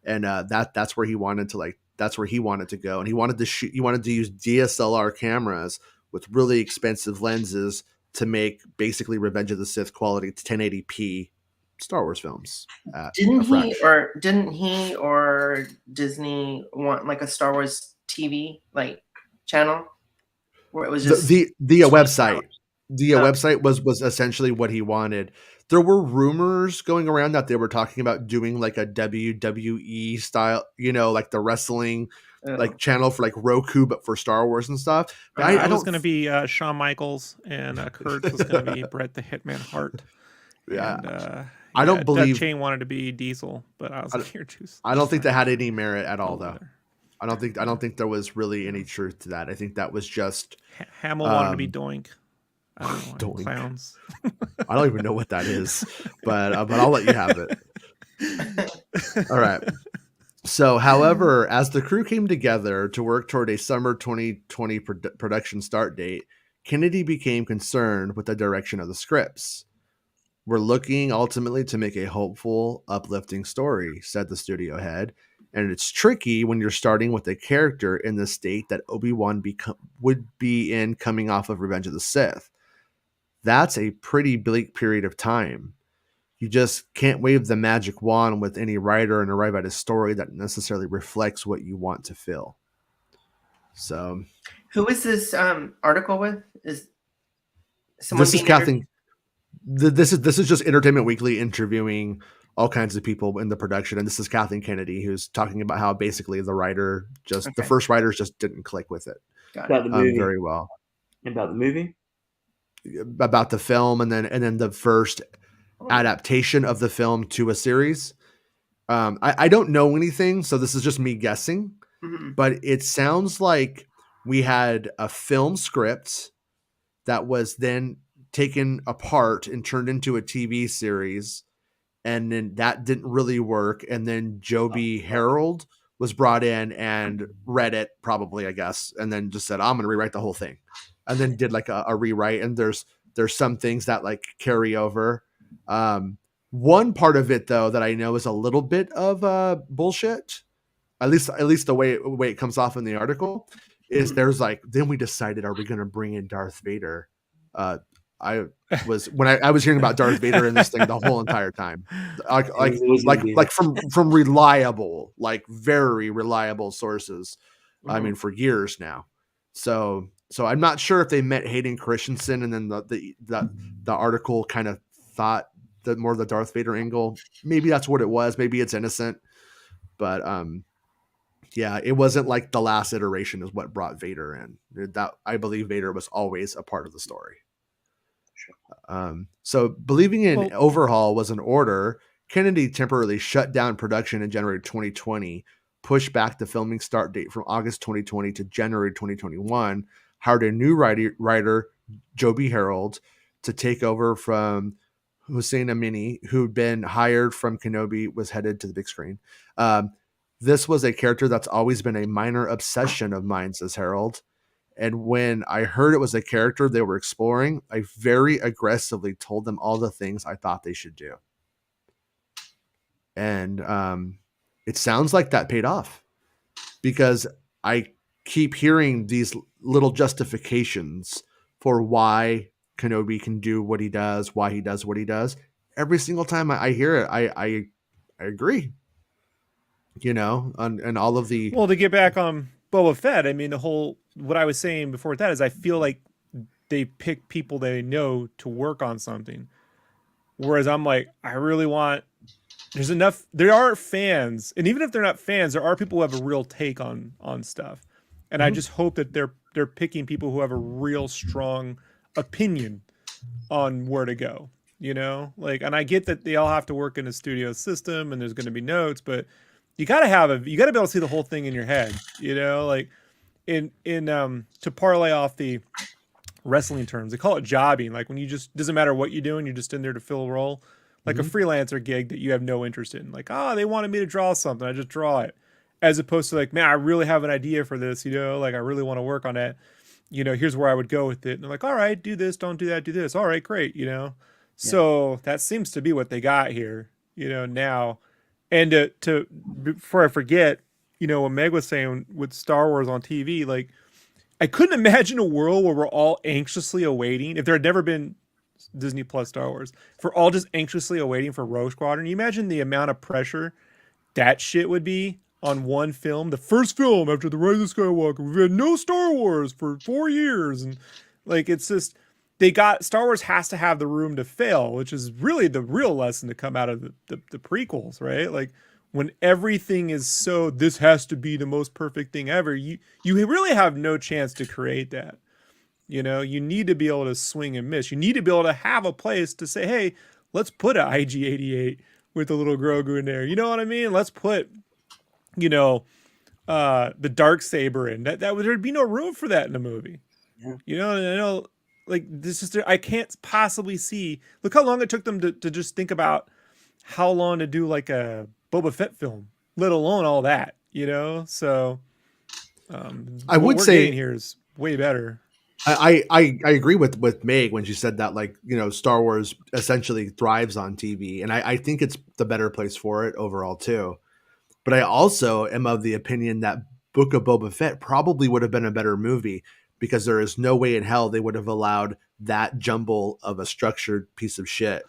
And that's where he wanted to go. And he wanted to use DSLR cameras with really expensive lenses to make basically Revenge of the Sith quality 1080p Star Wars films. Didn't he or Disney want like a Star Wars TV channel where it was just the website? The website was essentially what he wanted. There were rumors going around that they were talking about doing like a WWE style, like the wrestling channel for like Roku, but for Star Wars and stuff. But I was going to be Shawn Michaels, and Kurt was going to be Bret the Hitman Hart. Yeah. And, I don't believe Doug Chain wanted to be Diesel, but I was like, "You're too." I don't think that had any merit at all, though. I don't think there was really any truth to that. I think that was just Hamill wanted to be Doink. I don't know, Doink. Clowns. I don't even know what that is, but I'll let you have it. All right. So, however, as the crew came together to work toward a summer 2020 production start date, Kennedy became concerned with the direction of the scripts. We're looking ultimately to make a hopeful, uplifting story, said the studio head. And it's tricky when you're starting with a character in the state that Obi-Wan would be in coming off of Revenge of the Sith. That's a pretty bleak period of time. You just can't wave the magic wand with any writer and arrive at a story that necessarily reflects what you want to feel. So, who is this article with? Is someone? This is Kathleen. This is just Entertainment Weekly interviewing all kinds of people in the production, and this is Kathleen Kennedy who's talking about how basically the first writers just didn't click with it about the movie very well. About the movie, about the film, and then the first adaptation of the film to a series. I don't know anything, so this is just me guessing. Mm-hmm. But it sounds like we had a film script that was then taken apart and turned into a TV series, and then that didn't really work. And then Joby Harold was brought in and read it, probably, I guess, and then just said, "I'm going to rewrite the whole thing," and then did like a rewrite. And there's some things that like carry over. One part of it, though, that I know is a little bit of bullshit, at least the way it comes off in the article, is there's like, then we decided, are we going to bring in Darth Vader? I was hearing about Darth Vader in this thing the whole entire time, like from reliable, like very reliable sources. Mm-hmm. I mean, for years now. So I'm not sure if they met Hayden Christensen, and then the article kind of thought more of the Darth Vader angle. Maybe that's what it was. Maybe it's innocent, but yeah, it wasn't like the last iteration is what brought Vader in. That I believe Vader was always a part of the story. So believing in overhaul was an order, Kennedy temporarily shut down production in January 2020, pushed back the filming start date from August 2020 to January 2021, hired a new writer, Joby Harold, to take over from Hussein Amini, who'd been hired from Kenobi, was headed to the big screen. This was a character that's always been a minor obsession of mine, says Harold. And when I heard it was a character they were exploring, I very aggressively told them all the things I thought they should do. And it sounds like that paid off, because I keep hearing these little justifications for why Kenobi can do what he does, why he does what he does. Every single time I hear it, I agree. You know, and all of the... Well, to get back on Boba Fett, I mean, what I was saying before that is I feel like they pick people they know to work on something. Whereas I'm like, I really want... There are fans, and even if they're not fans, there are people who have a real take on stuff. And I just hope that they're picking people who have a real strong opinion on where to go, you know? Like, and I get that they all have to work in a studio system and there's going to be notes, but you got to be able to see the whole thing in your head, you know? Like to parlay off the wrestling terms, they call it jobbing. Like when you just, doesn't matter what you're doing, you're just in there to fill a role. Like a freelancer gig that you have no interest in. Like, they wanted me to draw something, I just draw it. As opposed to like, man, I really have an idea for this, you know, like I really want to work on that. You know, here's where I would go with it. And they're like, all right, do this, don't do that, do this. All right, great, you know. Yeah. So that seems to be what they got here, you know, now. And to before I forget, you know, what Meg was saying with Star Wars on TV, like I couldn't imagine a world where we're all anxiously awaiting, if there had never been Disney Plus Star Wars, if we're all just anxiously awaiting for Rogue Squadron. You imagine the amount of pressure that shit would be on one film, the first film after The Rise of Skywalker. We've had no Star Wars for 4 years. And like, it's just, Star Wars has to have the room to fail, which is really the real lesson to come out of the prequels, right? Like when everything is so, this has to be the most perfect thing ever. You really have no chance to create that. You know, you need to be able to swing and miss. You need to be able to have a place to say, hey, let's put an IG-88 with a little Grogu in there. You know what I mean? Let's put, you know, the Darksaber in. There'd be no room for that in a movie. Yeah. You know, and I know, like, this is, I can't possibly see. Look how long it took them to just think about how long to do like a Boba Fett film, let alone all that, you know? So I would say here is way better. I agree with Meg when she said that, like, you know, Star Wars essentially thrives on TV, and I think it's the better place for it overall too. But I also am of the opinion that Book of Boba Fett probably would have been a better movie, because there is no way in hell they would have allowed that jumble of a structured piece of shit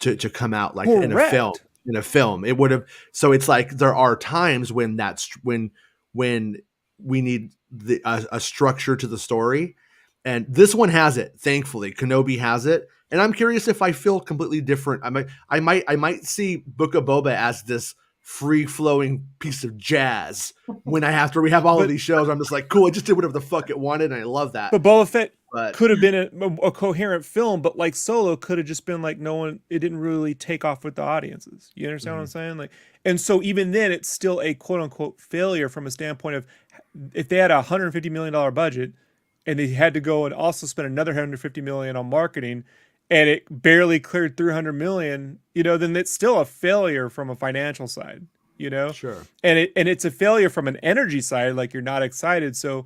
to come out like in a film. It would have. So it's like there are times when when we need a structure to the story. And this one has it, thankfully. Kenobi has it, and I'm curious if I feel completely different. I might see Book of Boba as this free-flowing piece of jazz when we have all of these shows. I'm just like, cool, it just did whatever the fuck it wanted, and I love that. But Boba Fett could have been a coherent film, but like Solo could have just been like it didn't really take off with the audiences. You understand what I'm saying? Like, and so even then, it's still a quote-unquote failure from a standpoint of if they had a $150 million budget, and they had to go and also spend another $150 million on marketing, and it barely cleared $300 million, you know, then it's still a failure from a financial side, you know? Sure. And it's a failure from an energy side, like you're not excited. So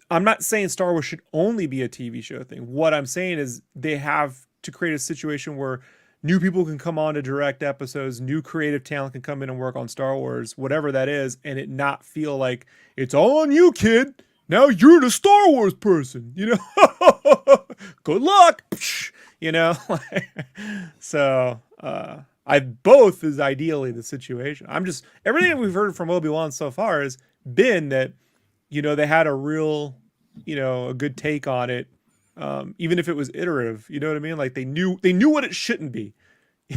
I'm not saying Star Wars should only be a TV show thing. What I'm saying is they have to create a situation where new people can come on to direct episodes, new creative talent can come in and work on Star Wars, whatever that is, and it not feel like it's all on you, kid. Now you're the Star Wars person, you know. Good luck, you know. So both is ideally the situation. Everything we've heard from Obi-Wan so far has been that, you know, they had a real, you know, a good take on it, even if it was iterative. You know what I mean? Like they knew what it shouldn't be.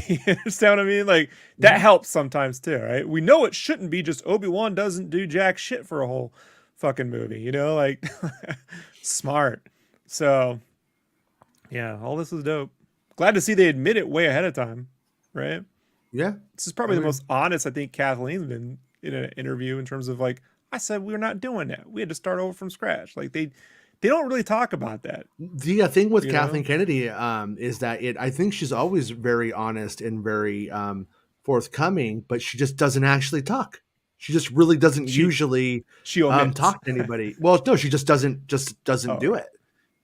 You understand what I mean? Like that helps sometimes too, right? We know it shouldn't be just Obi-Wan doesn't do jack shit for a whole fucking movie, you know, like smart. So yeah, all this is dope. Glad to see they admit it way ahead of time, right? Yeah. This is probably the most honest I think Kathleen's been in an interview in terms of like, I said we're not doing that. We had to start over from scratch. Like they don't really talk about that. The thing with Kathleen Kennedy is that I think she's always very honest and very forthcoming, but she just doesn't actually talk. She just really doesn't usually talk to anybody. Well, no, she just doesn't do it.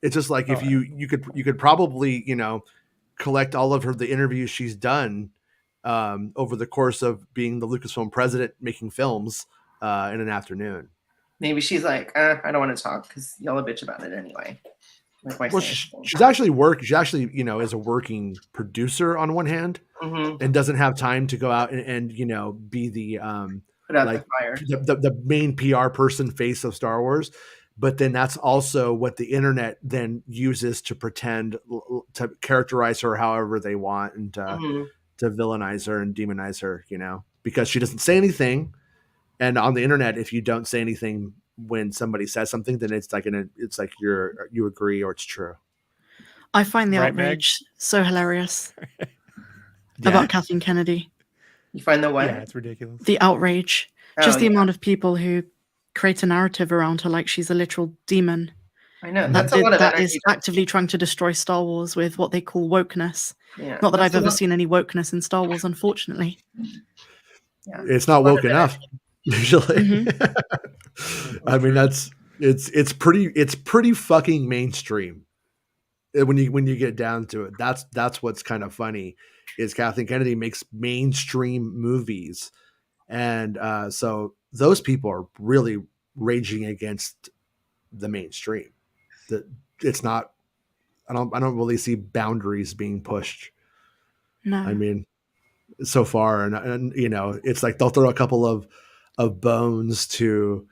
It's just like if you could probably, you know, collect all of the interviews she's done over the course of being the Lucasfilm president making films in an afternoon. Maybe she's like, I don't want to talk because y'all a bitch about it anyway. Like well, she's actually you know, is a working producer on one hand and doesn't have time to go out and you know, be the put out the fire. The main PR person face of Star Wars. But then that's also what the internet then uses to pretend to characterize her however they want and to villainize her and demonize her, you know, because she doesn't say anything. And on the internet, if you don't say anything when somebody says something, then it's like you agree or it's true. I find the outrage so hilarious about Kathleen Kennedy. You find the what? Yeah, it's ridiculous. The outrage. Just the amount of people who create a narrative around her like she's a literal demon. I know. That's a lot of that is actively trying to destroy Star Wars with what they call wokeness. Yeah, not that I've ever seen any wokeness in Star Wars, unfortunately. Yeah, it's not woke enough. Usually, I mean it's pretty fucking mainstream when you get down to it. That's what's kind of funny is Kathleen Kennedy makes mainstream movies, and so those people are really raging against the mainstream. That it's not. I don't really see boundaries being pushed. No, I mean, so far, and you know, it's like they'll throw a couple of bones to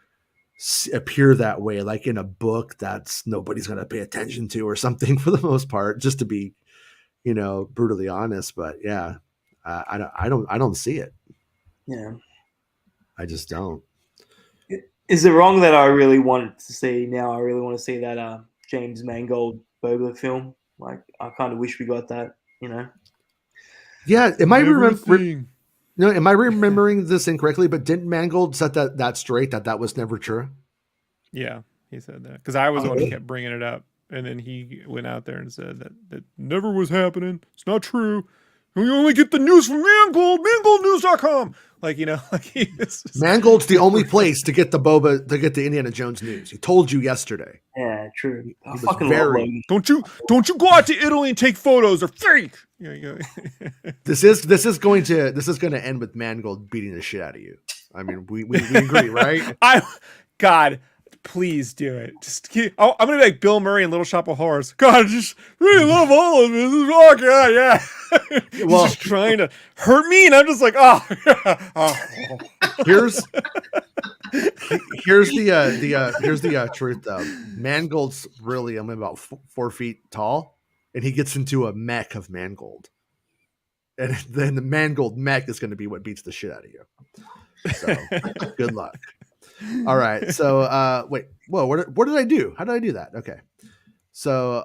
appear that way, like in a book that's nobody's going to pay attention to or something for the most part, just to be, you know, brutally honest. But yeah, I don't see it. Yeah, I just don't. Is it wrong that I really wanted to see now? I really want to see that James Mangold Boba film. Like, I kind of wish we got that. You know. Yeah, am I remembering this incorrectly? But didn't Mangold set that straight that was never true? Yeah, he said that because I was the one who kept bringing it up, and then he went out there and said that never was happening. It's not true. We only get the news from Mangold, MangoldNews.com. Like, you know, like Mangold's the only place to get the Indiana Jones news. He told you yesterday. Yeah, true. He fucking very. Don't you go out to Italy and take photos. They're fake. This is going to end with Mangold beating the shit out of you. I mean, we agree, right? God, please do it. I'm gonna be like Bill Murray in Little Shop of Horrors. God, I just really love all of this. Oh God, yeah. Well, just trying to hurt me, and I'm just like, oh. Here's the truth though. Mangold's really only about 4 feet tall, and he gets into a mech of Mangold, and then the Mangold mech is going to be what beats the shit out of you. So good luck. All right. So wait, whoa, what did I do? How did I do that? Okay. So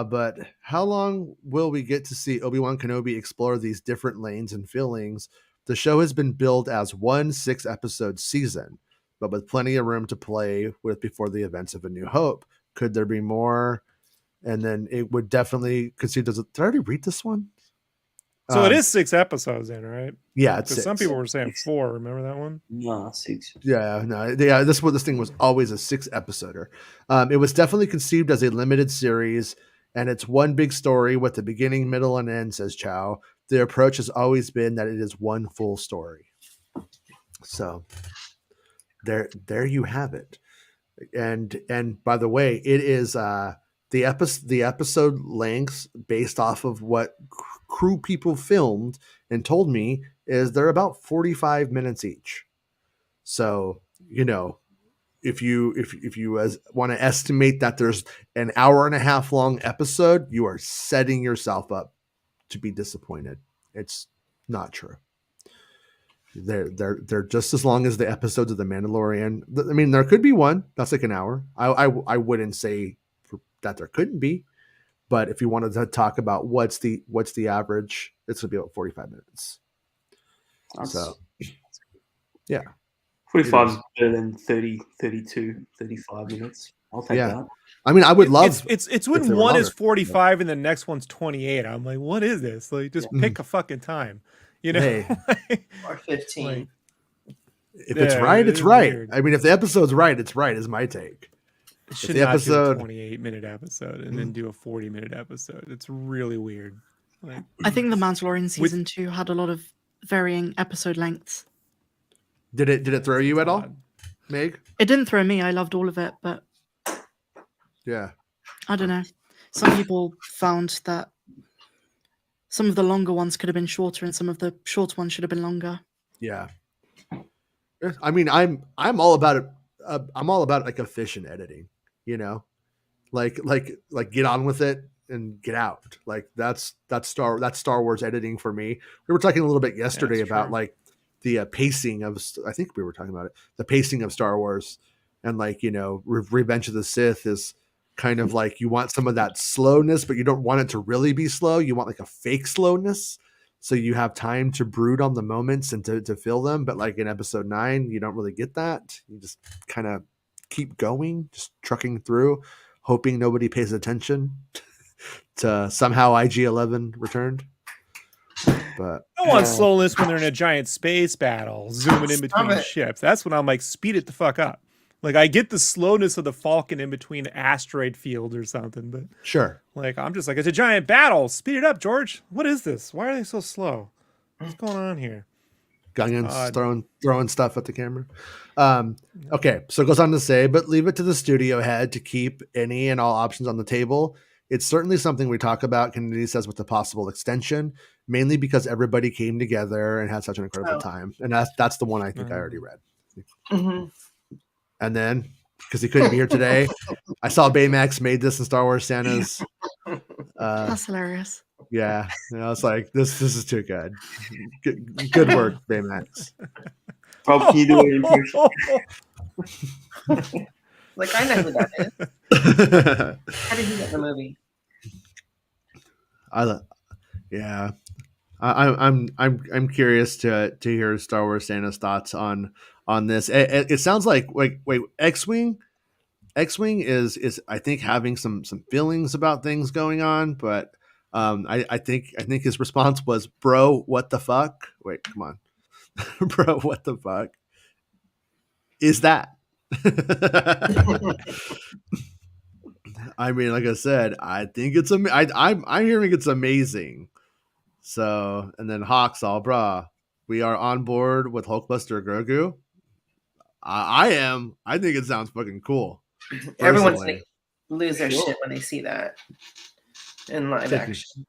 but how long will we get to see Obi-Wan Kenobi explore these different lanes and feelings? The show has been billed as 1 6-episode season, but with plenty of room to play with before the events of A New Hope. Could there be more? And then it would definitely concede. Did I already read this one? So it is 6 episodes then, right? Yeah, it's 6. Some people were saying 4. Remember that one? No, 6. Yeah, no, yeah. This thing was always a 6-episoder. It was definitely conceived as a limited series, and it's one big story with a beginning, middle, and end. Says Chow. The approach has always been that it is one full story. So there you have it. And by the way, it is the episode lengths based off of what crew people filmed and told me is they're about 45 minutes each. So, you know, if you want to estimate that there's an 1.5 hour long episode, you are setting yourself up to be disappointed. It's not true. They're just as long as the episodes of The Mandalorian. I mean, there could be one that's like an hour. I wouldn't say that there couldn't be, but if you wanted to talk about what's the average, it's gonna be about 45 minutes. So yeah, 45 is better than 30, 32, 35 minutes. I'll take that. I mean, I would love it's when one is 45 and the next one's 28. I'm like, what is this? Like, just pick a fucking time, you know? Hey. Or 15. Like, if it's right, it's right. Weird. I mean, if the episode's right, it's right. Is my take. It should not do a 28-minute episode and then do a 40-minute episode. It's really weird. Like, I think The Mandalorian season 2 had a lot of varying episode lengths. Did it throw you at all, Meg? It didn't throw me. I loved all of it, but yeah, I don't know. Some people found that some of the longer ones could have been shorter, and some of the short ones should have been longer. Yeah. I mean, I'm all about it. I'm all about like efficient editing. You know, like get on with it and get out. Like that's Star Wars editing for me. We were talking a little bit yesterday about like the pacing of. I think we were talking about it. The pacing of Star Wars, and like, you know, Revenge of the Sith is kind of like, you want some of that slowness, but you don't want it to really be slow. You want like a fake slowness, so you have time to brood on the moments and to feel them. But like in Episode 9, you don't really get that. You just kind of keep going, just trucking through, hoping nobody pays attention to somehow IG-11 returned. But I don't want slowness when they're in a giant space battle, zooming in between ships. That's when I'm like, speed it the fuck up. Like, I get the slowness of the Falcon in between asteroid fields or something, but sure. Like, I'm just like, it's a giant battle. Speed it up, George. What is this? Why are they so slow? What's going on here? Gungans throwing stuff at the camera. Okay, so it goes on to say, but leave it to the studio head to keep any and all options on the table. It's certainly something we talk about, Kennedy says, with the possible extension, mainly because everybody came together and had such an incredible time. And that's the one I think I already read. Mm-hmm. And then, because he couldn't be here today, I saw Baymax made this in Star Wars Santa's. That's hilarious. Yeah, and I was like, this is too good. Good work, Baymax. Rob, can you do it in impression? Like, I know who that is. How did he get the movie? I'm curious to hear Star Wars Santa's thoughts on this. It sounds like wait, X-Wing is I think having some feelings about things going on, but I think his response was, bro, what the fuck? Wait, come on. Bro, what the fuck is that? I mean, like I said, I think it's I'm hearing it's amazing. So, and then Hawks all, brah, we are on board with Hulkbuster Grogu. I am. I think it sounds fucking cool. Everyone's gonna lose their shit when they see that in live action.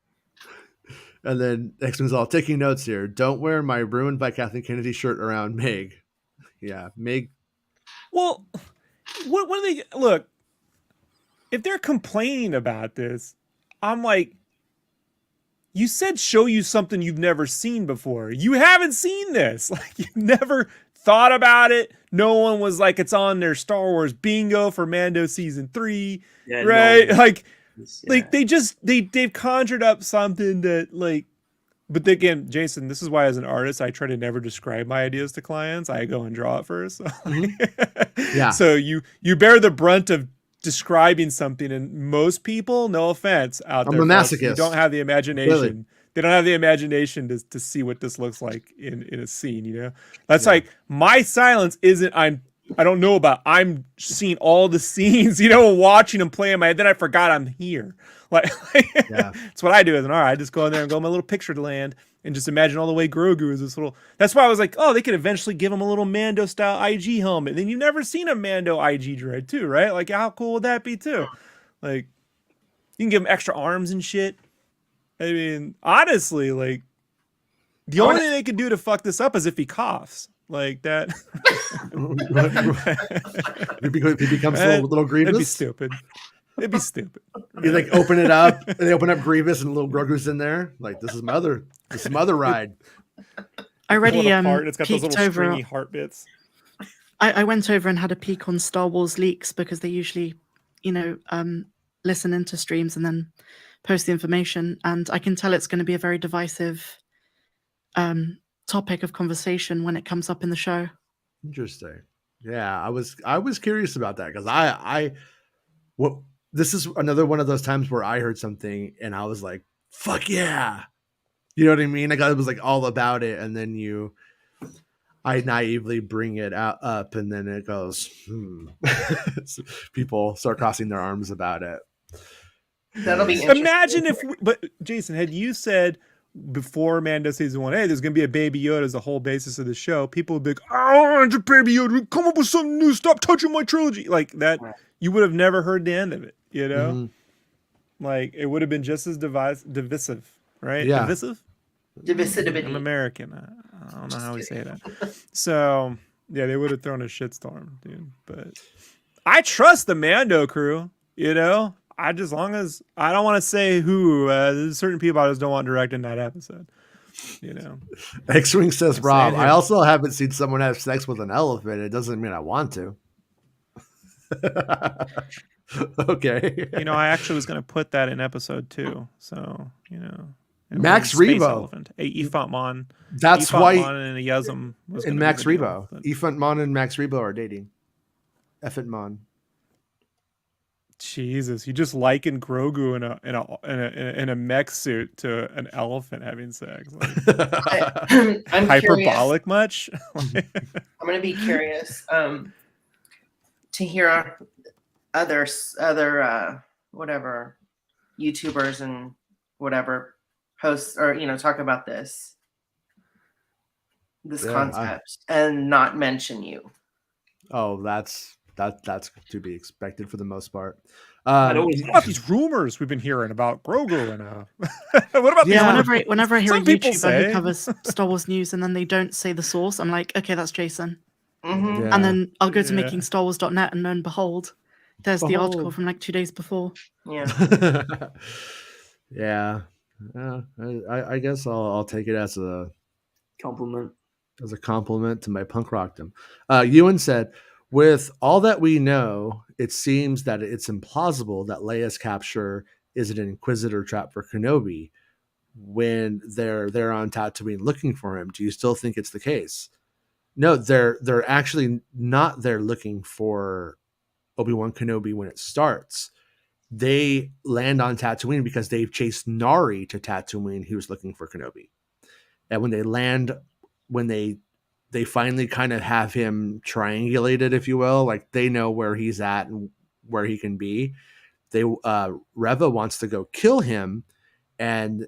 And then next one's all taking notes here. Don't wear my ruined by Kathleen Kennedy shirt around Meg. Yeah, Meg. Well, what do they look? If they're complaining about this, I'm like, you said show you something you've never seen before. You haven't seen this. Like, you've never thought about it. No one was like, it's on their Star Wars bingo for Mando season 3, right? No. Like they've conjured up something that, like, but again, Jason, this is why as an artist, I try to never describe my ideas to clients. I go and draw it first. Mm-hmm. Yeah. So you bear the brunt of describing something, and most people, no offense out there, I'm a masochist. You don't have the imagination. Really? They don't have the imagination to see what this looks like in a scene, you know? That's like, my silence isn't, I don't know about, I'm seeing all the scenes, you know, watching them play in my head, then I forgot I'm here. Like, that's what I do as an artist. I just go in there and go in my little picture land and just imagine all the way Grogu is this little, that's why I was like, oh, they could eventually give him a little Mando style IG helmet. And then you've never seen a Mando IG droid too, right? Like, how cool would that be too? Like, you can give him extra arms and shit. I mean, honestly, like, the only thing they could do to fuck this up is if he coughs. Like that. If he becomes a little grievous. That'd be stupid. It'd be stupid. You like open it up, and they open up Grievous, and little Grogu's in there. Like, this is my other ride. I already Pull it apart, and it's got those peeked little over. stringy heart bits. I went over and had a peek on Star Wars leaks because they usually, listen into streams and then post the information. And I can tell it's going to be a very divisive topic of conversation when it comes up in the show. Interesting. Yeah, I was curious about that because this is another one of those times where I heard something and I was like, "Fuck yeah!" You know what I mean? I was like all about it, and then I naively bring it up, and then it goes, So people start crossing their arms about it. That'll be interesting. Imagine but Jason, had you said before Mando season 1, hey, there's gonna be a Baby Yoda as the whole basis of the show, people would be like, oh, it's a Baby Yoda, come up with something new, stop touching my trilogy. Like that, you would have never heard the end of it, you know? Mm-hmm. Like it would have been just as divisive, right? Yeah. Divisive? Divisivity. I'm American. I don't know how we say that. So yeah, they would have thrown a shitstorm, dude. But I trust the Mando crew, you know? As long as I don't want to say who, there's certain people I just don't want directing that episode, you know. X-Wing says, Rob, I also haven't seen someone have sex with an elephant. It doesn't mean I want to. Okay. You know, I actually was going to put that in episode 2. So, you know. Max Rebo. Ifantmon. That's why. And Yazum and Max Rebo. Ifantmon and Max Rebo are dating. Effantmon. Jesus, you just liken Grogu in a mech suit to an elephant having sex. Like, I'm hyperbolic much? I'm going to be curious to hear other whatever YouTubers and whatever hosts or talk about this concept and not mention you. Oh, that's to be expected for the most part. What about these rumors we've been hearing about Grogu and what about these? Whenever I hear a YouTuber who covers Star Wars news and then they don't say the source, I'm like, okay, that's Jason. Mm-hmm. And then I'll go to MakingStarWars.net and lo and behold, there's the article from like 2 days before. Yeah. Yeah. I guess I'll take it as a compliment. As a compliment to my punk rockdom. Ewan said, with all that we know, it seems that it's implausible that Leia's capture is an Inquisitor trap for Kenobi when they're on Tatooine looking for him. Do you still think it's the case? No, they're actually not there looking for Obi-Wan Kenobi when it starts. They land on Tatooine because they've chased Nari to Tatooine, who's looking for Kenobi. And when they land, when they finally kind of have him triangulated, if you will, like they know where he's at and where he can be. Reva wants to go kill him, and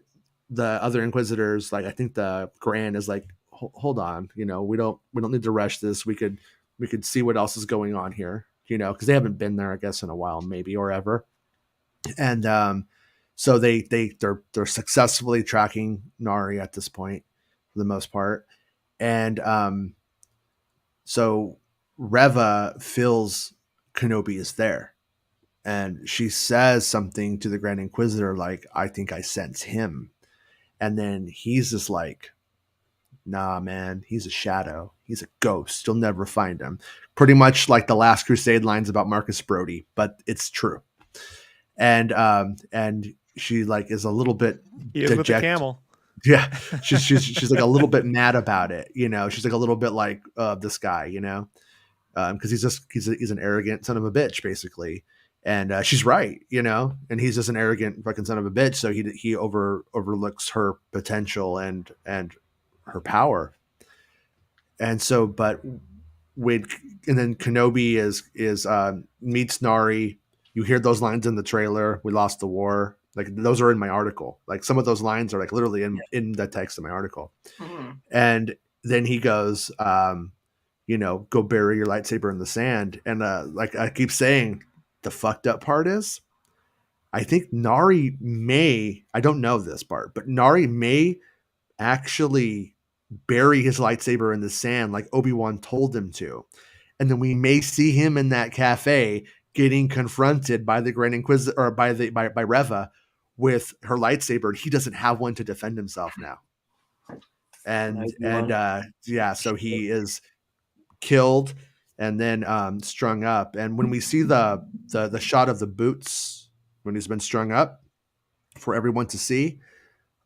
the other Inquisitors, like I think the Grand is like, hold on, we don't need to rush this. We could see what else is going on here, because they haven't been there, I guess, in a while, maybe or ever. And so they're successfully tracking Nari at this point for the most part. And so Reva feels Kenobi is there. And she says something to the Grand Inquisitor like, I think I sense him. And then he's just like, nah, man, he's a shadow. He's a ghost. You'll never find him. Pretty much like the Last Crusade lines about Marcus Brody, but it's true. And she like is a little bit dejected. With the camel. Yeah, she's like a little bit mad about it, She's like a little bit like this guy, because he's an arrogant son of a bitch, basically, and she's right, and he's just an arrogant fucking son of a bitch. So he overlooks her potential and her power, and so and then Kenobi is meets Nari. You hear those lines in the trailer. We lost the war. Like those are in my article. Like some of those lines are like literally in the text of my article. Mm-hmm. And then he goes, go bury your lightsaber in the sand. And like I keep saying, the fucked up part is, I think Nari I don't know this part, but Nari may actually bury his lightsaber in the sand like Obi-Wan told him to. And then we may see him in that cafe getting confronted by the Grand Inquisitor or by Reva with her lightsaber. He doesn't have one to defend himself now. So he is killed and then strung up. And when we see the shot of the boots when he's been strung up for everyone to see,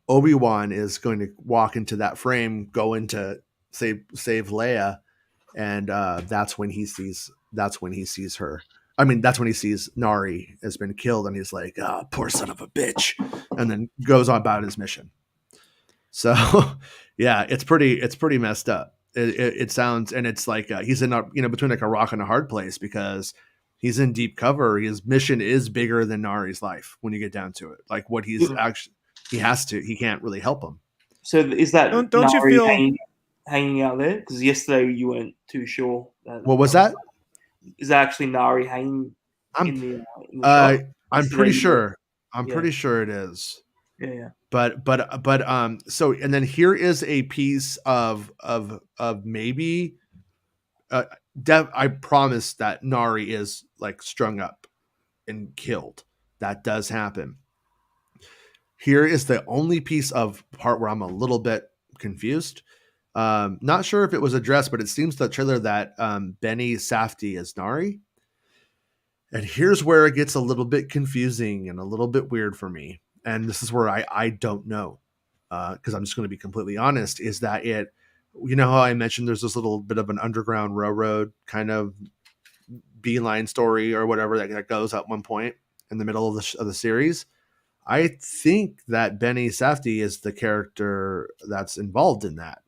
Obi-Wan is going to walk into that frame, go into save Leia, and that's when he sees her. I mean, that's when he sees Nari has been killed, and he's like, "Oh, poor son of a bitch," and then goes on about his mission. So, yeah, it's pretty messed up. It sounds, and it's like he's in between like a rock and a hard place because he's in deep cover. His mission is bigger than Nari's life when you get down to it. Like what he's actually, he can't really help him. So is that don't you feel hanging out there? Because yesterday you weren't too sure. What was that? Is that actually Nari hanging in the shot? I'm pretty sure. Pretty sure it is. Yeah. But so, and then here is a piece of maybe I promise that Nari is like strung up and killed. That does happen. Here is the only piece of part where I'm a little bit confused. Not sure if it was addressed, but it seems the trailer that Benny Safdie is Nari. And here's where it gets a little bit confusing and a little bit weird for me. And this is where I don't know, because I'm just going to be completely honest, is that how I mentioned there's this little bit of an underground railroad kind of beeline story or whatever that goes at one point in the middle of the series. I think that Benny Safdie is the character that's involved in that.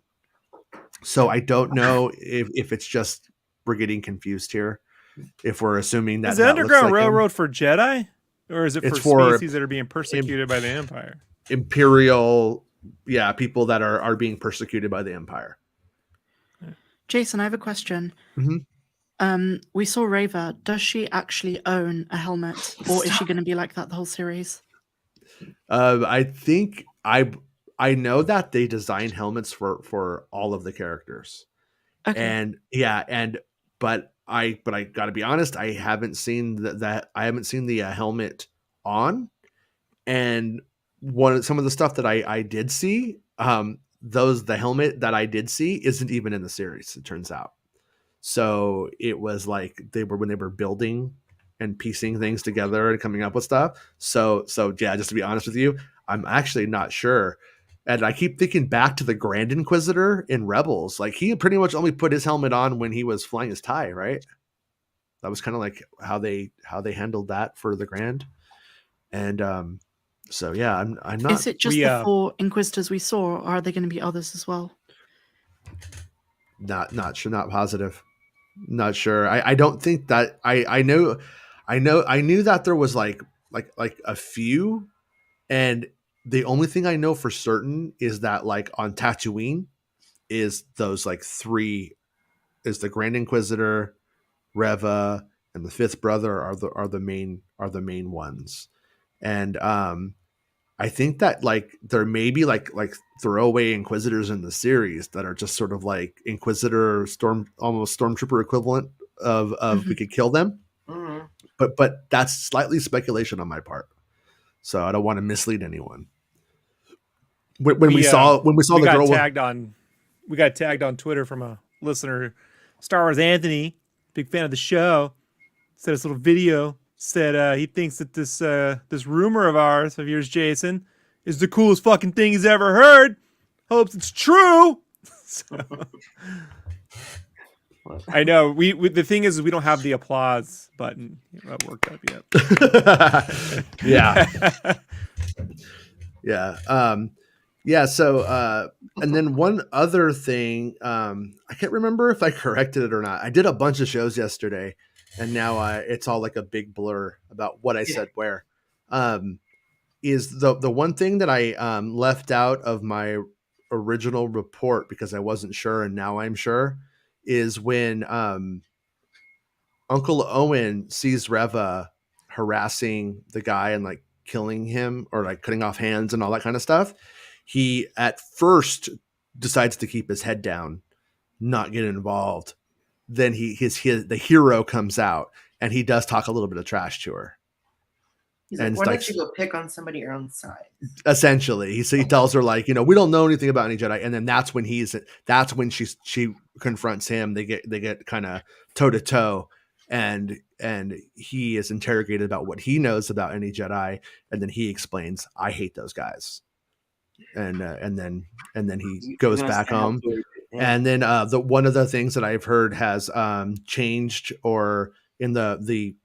So I don't know if it's just we're getting confused here. If we're assuming that is the Underground Railroad for Jedi, or is it for species that are being persecuted by the Empire? Imperial, people that are being persecuted by the Empire. Jason, I have a question. Mm-hmm. We saw Reva. Does she actually own a helmet, or is she going to be like that the whole series? I think I know that they design helmets for all of the characters. Okay. But I gotta be honest, I haven't seen that I haven't seen the helmet on. And some of the stuff that I did see, the helmet that I did see isn't even in the series, it turns out. So it was like when they were building and piecing things together and coming up with stuff. So yeah, just to be honest with you, I'm actually not sure. And I keep thinking back to the Grand Inquisitor in Rebels. Like he pretty much only put his helmet on when he was flying his TIE, right? That was kind of like how they handled that for the Grand. And so yeah, I'm not. Is it just the 4 Inquisitors we saw, or are there going to be others as well? Not sure, not positive. Not sure. I don't think that I knew that there was like a few, and the only thing I know for certain is that like on Tatooine is those like 3 is the Grand Inquisitor, Reva, and the 5th brother are the main ones. And I think that like there may be like throwaway Inquisitors in the series that are just sort of like Inquisitor almost Stormtrooper equivalent of we could kill them. Mm-hmm. But that's slightly speculation on my part. So I don't want to mislead anyone. When we saw the girl, we got tagged on Twitter from a listener, Star Wars Anthony, big fan of the show. Sent us a little video. Said he thinks that this rumor of yours, Jason, is the coolest fucking thing he's ever heard. Hopes it's true. So, I know we the thing is we don't have the applause button worked up yet. Yeah. So and then one other thing, I can't remember if I corrected it or not. I did a bunch of shows yesterday, and now it's all like a big blur about what I said where. Is the one thing that I left out of my original report because I wasn't sure, and now I'm sure, is when Uncle Owen sees Reva harassing the guy and like killing him or like cutting off hands and all that kind of stuff. He at first decides to keep his head down, not get involved. Then the hero comes out and he does talk a little bit of trash to her. He's And like, why like, don't you go pick on somebody your own size? essentially, he tells her like, we don't know anything about any Jedi, and then that's when she confronts him. They get kind of toe to toe, and he is interrogated about what he knows about any Jedi, and then he explains, I hate those guys, and then he goes back home. And then the one of the things that I've heard has changed, or in the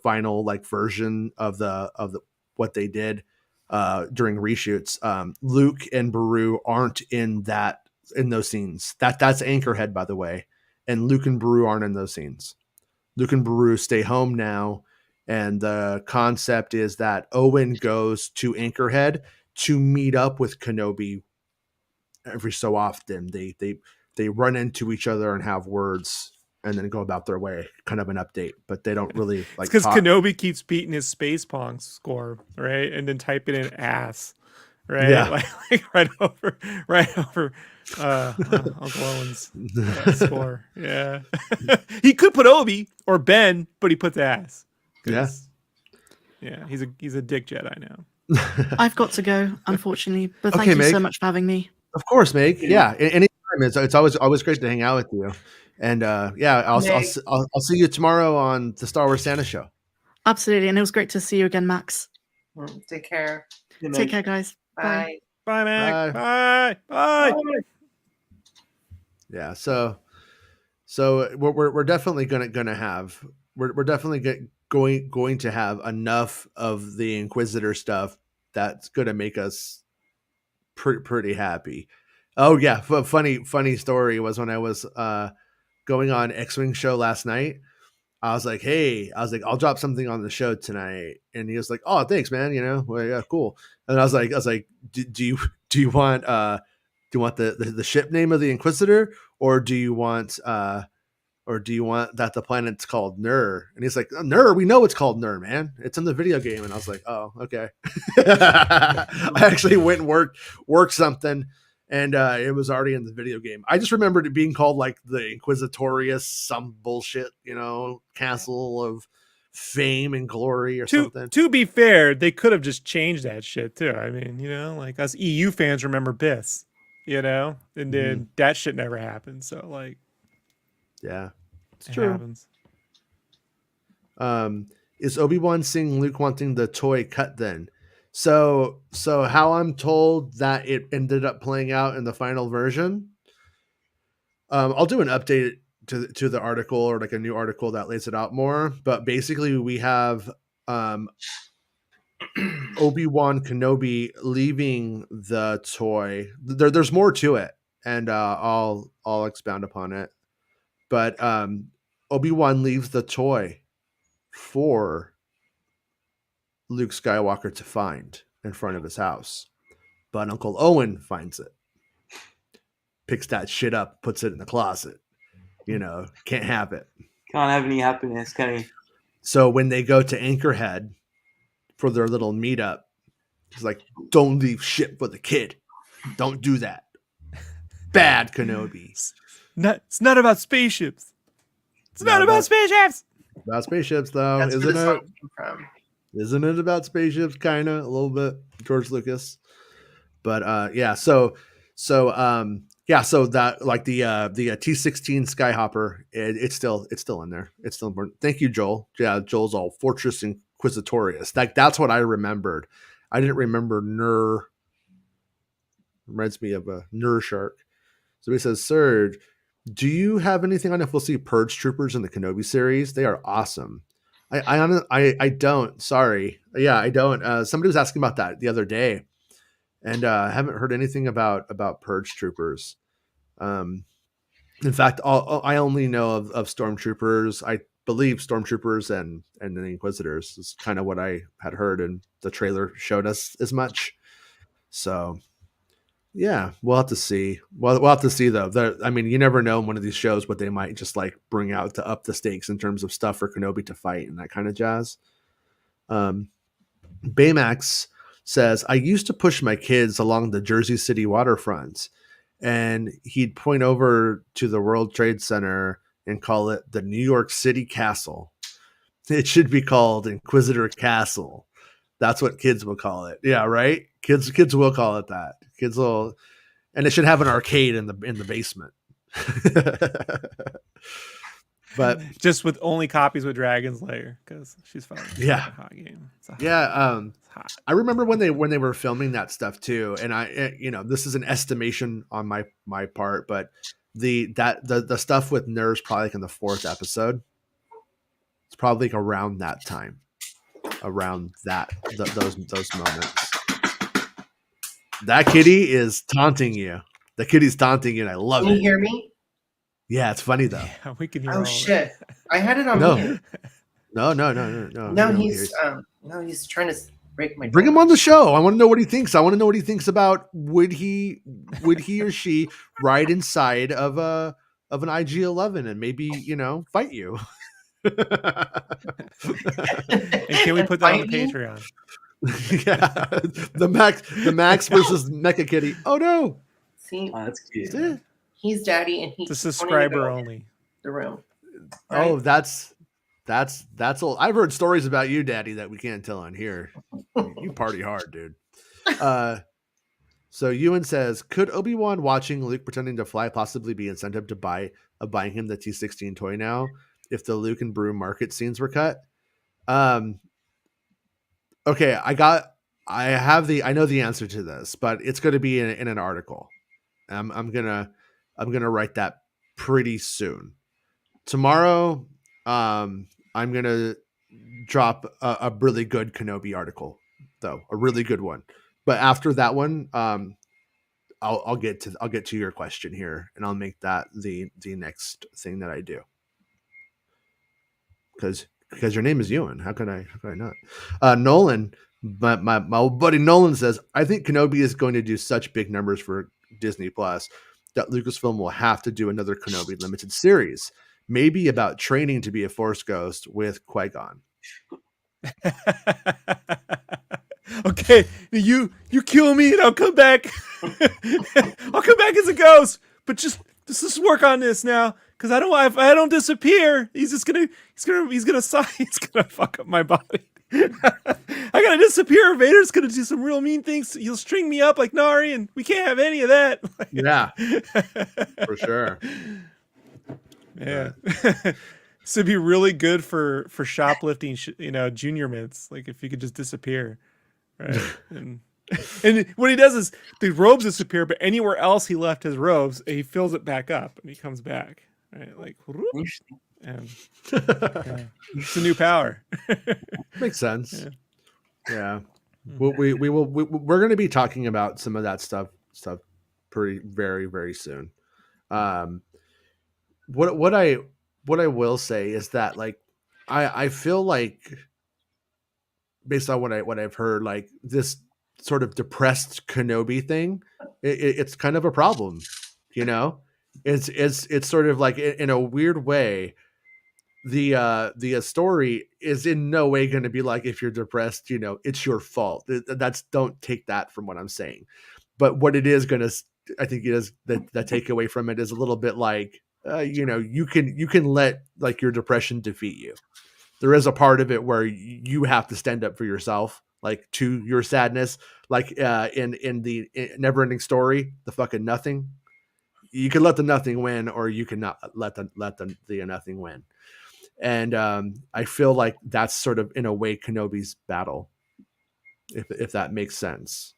final like version of the what they did during reshoots, Luke and Beru aren't in those scenes. That's Anchorhead, by the way, and Luke and Beru aren't in those scenes. Luke and Beru stay home now, and the concept is that Owen goes to Anchorhead to meet up with Kenobi every so often. They run into each other and have words, and then go about their way. Kind of an update, but they don't really like. Because Kenobi keeps beating his space pong score, right, and then typing in ass, right, Yeah. like right over Uncle Owen's score. Yeah, he could put Obi or Ben, but he puts ass. Yeah, he's a dick Jedi now. I've got to go, unfortunately, but thank Okay, you Meg. so much for having me. Of course, Meg. Yeah, anytime. It's always great to hang out with you. And I'll see you tomorrow on the Star Wars Santa Show. Absolutely, and it was great to see you again, Max. Take care. Take care, guys. Bye. Bye, Mac. Bye. Bye. Yeah. So we're definitely gonna have we're definitely going to have enough of the Inquisitor stuff that's gonna make us pretty happy. Oh yeah, funny story was when I was going on X-Wing show last night. I was like, I'll drop something on the show tonight, and he was like, oh, thanks, man. Well, yeah, cool. And I was like, do you want the ship name of the Inquisitor, or do you want that the planet's called Nur? And he's like, Nur, we know it's called Nur, man. It's in the video game. And I was like, oh, okay. I actually went and worked something, and it was already in the video game. I just remembered it being called like the Inquisitorius, some bullshit, castle of fame and glory or something. To be fair, they could have just changed that shit too. I mean, like us EU fans remember Biss, and then that shit never happened. So like, yeah, it's it true. Happens. Is Obi-Wan seeing Luke wanting the toy cut then? So how I'm told that it ended up playing out in the final version. I'll do an update to the article, or like a new article that lays it out more. But basically, we have Obi-Wan Kenobi leaving the toy. There's more to it, and I'll expound upon it. But Obi-Wan leaves the toy for Luke Skywalker to find in front of his house, but Uncle Owen finds it, picks that shit up, puts it in the closet. Can't have it. Can't have any happiness, can he? So when they go to Anchorhead for their little meetup, he's like, don't leave shit for the kid. Don't do that. Bad Kenobi. It's not about spaceships. It's not about spaceships. About spaceships, though, That's isn't where the it? song came from. Isn't it about spaceships? Kind of, a little bit, George Lucas. But so that like the T-16 Skyhopper, it's still in there. It's still important. Thank you, Joel. Yeah, Joel's all Fortress Inquisitorius. That's what I remembered. I didn't remember Nur. Reminds me of a Nur shark. So he says, Serge, do you have anything on if we'll see Purge troopers in the Kenobi series? They are awesome. I don't. Sorry. Yeah, I don't. Somebody was asking about that the other day, and I haven't heard anything about Purge troopers. In fact, I only know of stormtroopers. I believe stormtroopers and the Inquisitors is kind of what I had heard, and the trailer showed us as much. So, yeah, we'll have to see. We'll have to see though. I mean, you never know in one of these shows what they might just like bring out to up the stakes in terms of stuff for Kenobi to fight and that kind of jazz. Baymax says, I used to push my kids along the Jersey City waterfront, and he'd point over to the World Trade Center and call it the New York City Castle. It should be called Inquisitor Castle. That's what kids will call it. Yeah, right. Kids will call it that. Kids will, and it should have an arcade in the basement. But just with only copies with Dragon's Lair because she's fun. Yeah. It's a hot game. It's hot. I remember when they were filming that stuff too, and this is an estimation on my part, but the stuff with Nerves probably like in the 4th episode. It's probably like around that time, around those moments. That kitty is taunting you. The kitty's taunting you, and I love it. Can you hear me? Yeah, it's funny though. Yeah, we can hear. Oh shit! I had it on mute. No. No, he's trying to break my. Bring him on the show. I want to know what he thinks. I want to know what he thinks about would he or she ride inside of an IG-11 and maybe fight you. And can we put that on the Patreon? Yeah, the Max versus Mecha Kitty. Oh no! See, that's cute. He's daddy, and he's the subscriber only. The room. Right? Oh, that's old. I've heard stories about you, Daddy, that we can't tell on here. You party hard, dude. So Ewan says, could Obi-Wan watching Luke pretending to fly possibly be incentive to buying him the T-16 toy now if the Luke and Brew market scenes were cut? Okay, I know the answer to this, but it's going to be in an article. I'm gonna write that pretty soon. Tomorrow, I'm gonna drop a really good Kenobi article, though, a really good one. But after that one, I'll get to your question here, and I'll make that the next thing that I do. Because your name is Ewan. How could I not? Nolan, my old buddy Nolan says, I think Kenobi is going to do such big numbers for Disney Plus that Lucasfilm will have to do another Kenobi limited series, maybe about training to be a Force ghost with Qui-Gon. Okay, you kill me and I'll come back. I'll come back as a ghost, but just let's work on this now, because if I don't disappear, he's gonna fuck up my body. I gotta disappear. Vader's gonna do some real mean things. He'll string me up like Nari, and we can't have any of that. Yeah, for sure. Yeah. So it'd be really good for shoplifting, junior mints. Like if you could just disappear, right? And what he does is the robes disappear, but anywhere else he left his robes, he fills it back up and he comes back, right? Like, and it's a new power. Makes sense. Yeah. We're going to be talking about some of that stuff pretty very, very soon. What I will say is that, like, I feel like, based on what I've heard, like, this sort of depressed Kenobi thing, it's kind of a problem. It's sort of like, in a weird way, the story is in no way going to be like, if you're depressed, it's your fault. Don't take that from what I'm saying. But what it is going to, I think it is the takeaway from it is a little bit like, you can let, like, your depression defeat you. There is a part of it where you have to stand up for yourself, like, to your sadness, like in the Never-Ending Story, the fucking nothing. You can let the nothing win, or you can not let the nothing win. And I feel like that's sort of, in a way, Kenobi's battle, if that makes sense,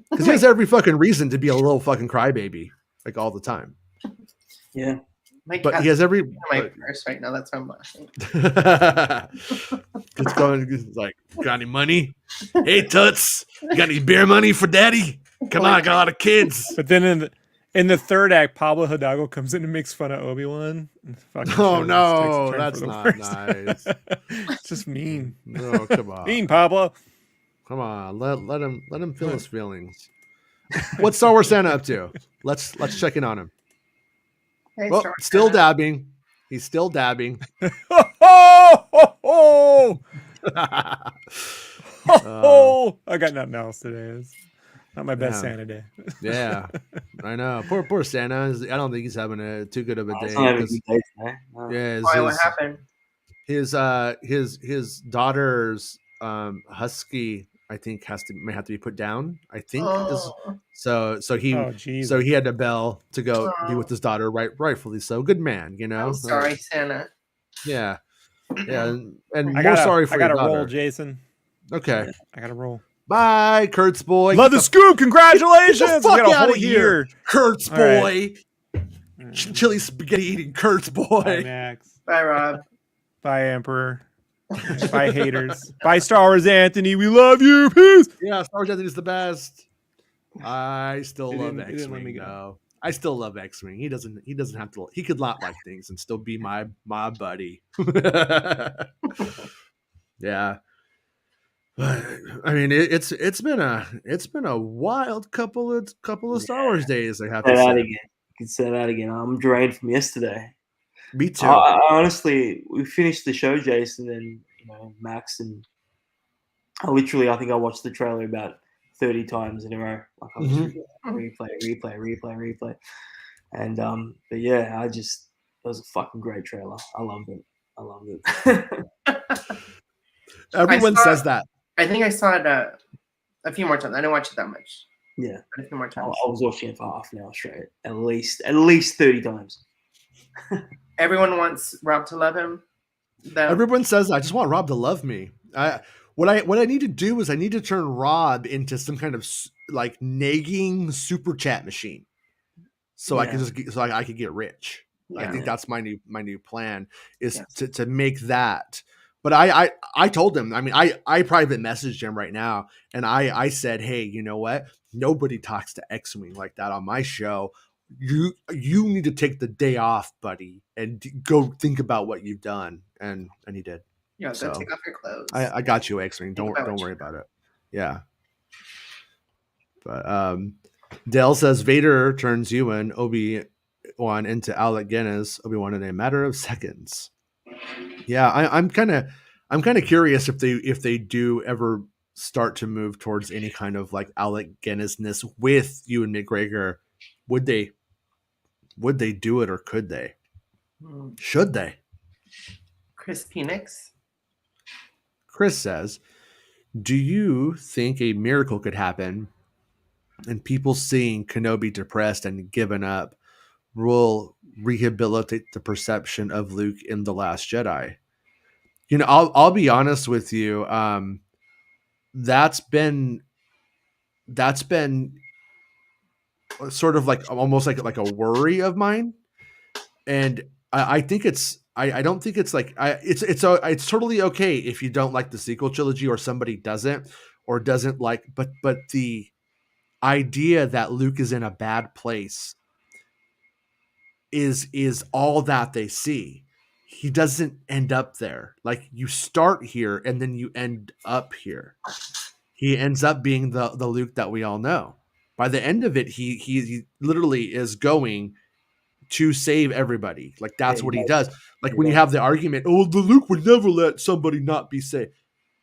because he has every fucking reason to be a little fucking crybaby, like, all the time. Yeah. But he has every my purse right now. That's how I'm laughing. It's like, got any money? Hey, Toots, you got any beer money for Daddy? Come on, I got a lot of kids. But then in the third act, Pablo Hidalgo comes in and makes fun of Obi-Wan. Oh no, that's not nice. It's just mean. No, come on, mean Pablo. Come on, let him feel his feelings. What's Star Wars Santa up to? Let's check in on him. Hey, well, still dabbing. He's still dabbing. Oh! I got nothing else today. It's not my best Santa day. Yeah, I know. Poor Santa. I don't think he's having too good of a day. It's not having a good day today. No. Yeah, why? What happened? his daughter's husky, I think may have to be put down. I think is so Oh, Jesus. he had to bail to go be with his daughter, rightfully so. Good man, you know. I'm sorry, Santa. Yeah, and I more sorry for your gotta daughter. roll, Jason. Okay, I gotta roll. bye, Kurtz boy. Love the scoop. Congratulations. Get the fuck We got a out whole of here, Kurtz All right. boy. Chili spaghetti eating Kurtz boy. Bye, Max. Bye, Rob. Bye, Emperor. Bye, haters. Bye, Star Wars Anthony. We love you. Peace. Yeah, Star Wars Anthony's the best. I still It love didn't let X-Wing me go. though. I still love X-Wing. He doesn't have to. He could not like things and still be my buddy. Yeah. But I mean, it's been a wild couple of Star Wars days. I have to Say that say. again. You can say that again. I'm drained from yesterday. Me too. I honestly, we finished the show, Jason, and Max, and I think I watched the trailer about 30 times in a row. Like I was replay, and but yeah, it was a fucking great trailer. I loved it. Everyone says that. I think I saw it a few more times. I didn't watch it that much. Yeah, a few more times. I was watching it for half an hour straight, at least 30 times. Everyone wants Rob to love him. Everyone says that. I just want Rob to love me. What I need to do is I need to turn Rob into some kind of like nagging super chat machine, so I can I could get rich. Yeah. I think that's my new plan is to make that. But I told him. I mean, I private messaged him right now, and I said, hey, you know what? Nobody talks to X-Wing like that on my show. You need to take the day off, buddy, and go think about what you've done. And he did. Yeah, so take off your clothes. I got you, X-Wing. Don't worry about it. Yeah. But Dale says Vader turns Ewan Obi-Wan into Alec Guinness Obi-Wan in a matter of seconds. Yeah, I'm kind of curious if they do ever start to move towards any kind of like Alec Guinness-ness with Ewan McGregor. Would they do it, or could they? Should they? Chris Penix. Chris says, do you think a miracle could happen and people seeing Kenobi depressed and given up will rehabilitate the perception of Luke in The Last Jedi? I'll be honest with you. That's been sort of like almost like a worry of mine, and I think I don't think it's like it's totally okay if you don't like the sequel trilogy or somebody doesn't like, but the idea that Luke is in a bad place is all that they see. He doesn't end up there. Like, you start here and then you end up here. He ends up being the Luke that we all know. By the end of it, he literally is going to save everybody. Like, that's what he does. Like, when you have the argument, oh, the Luke would never let somebody not be saved.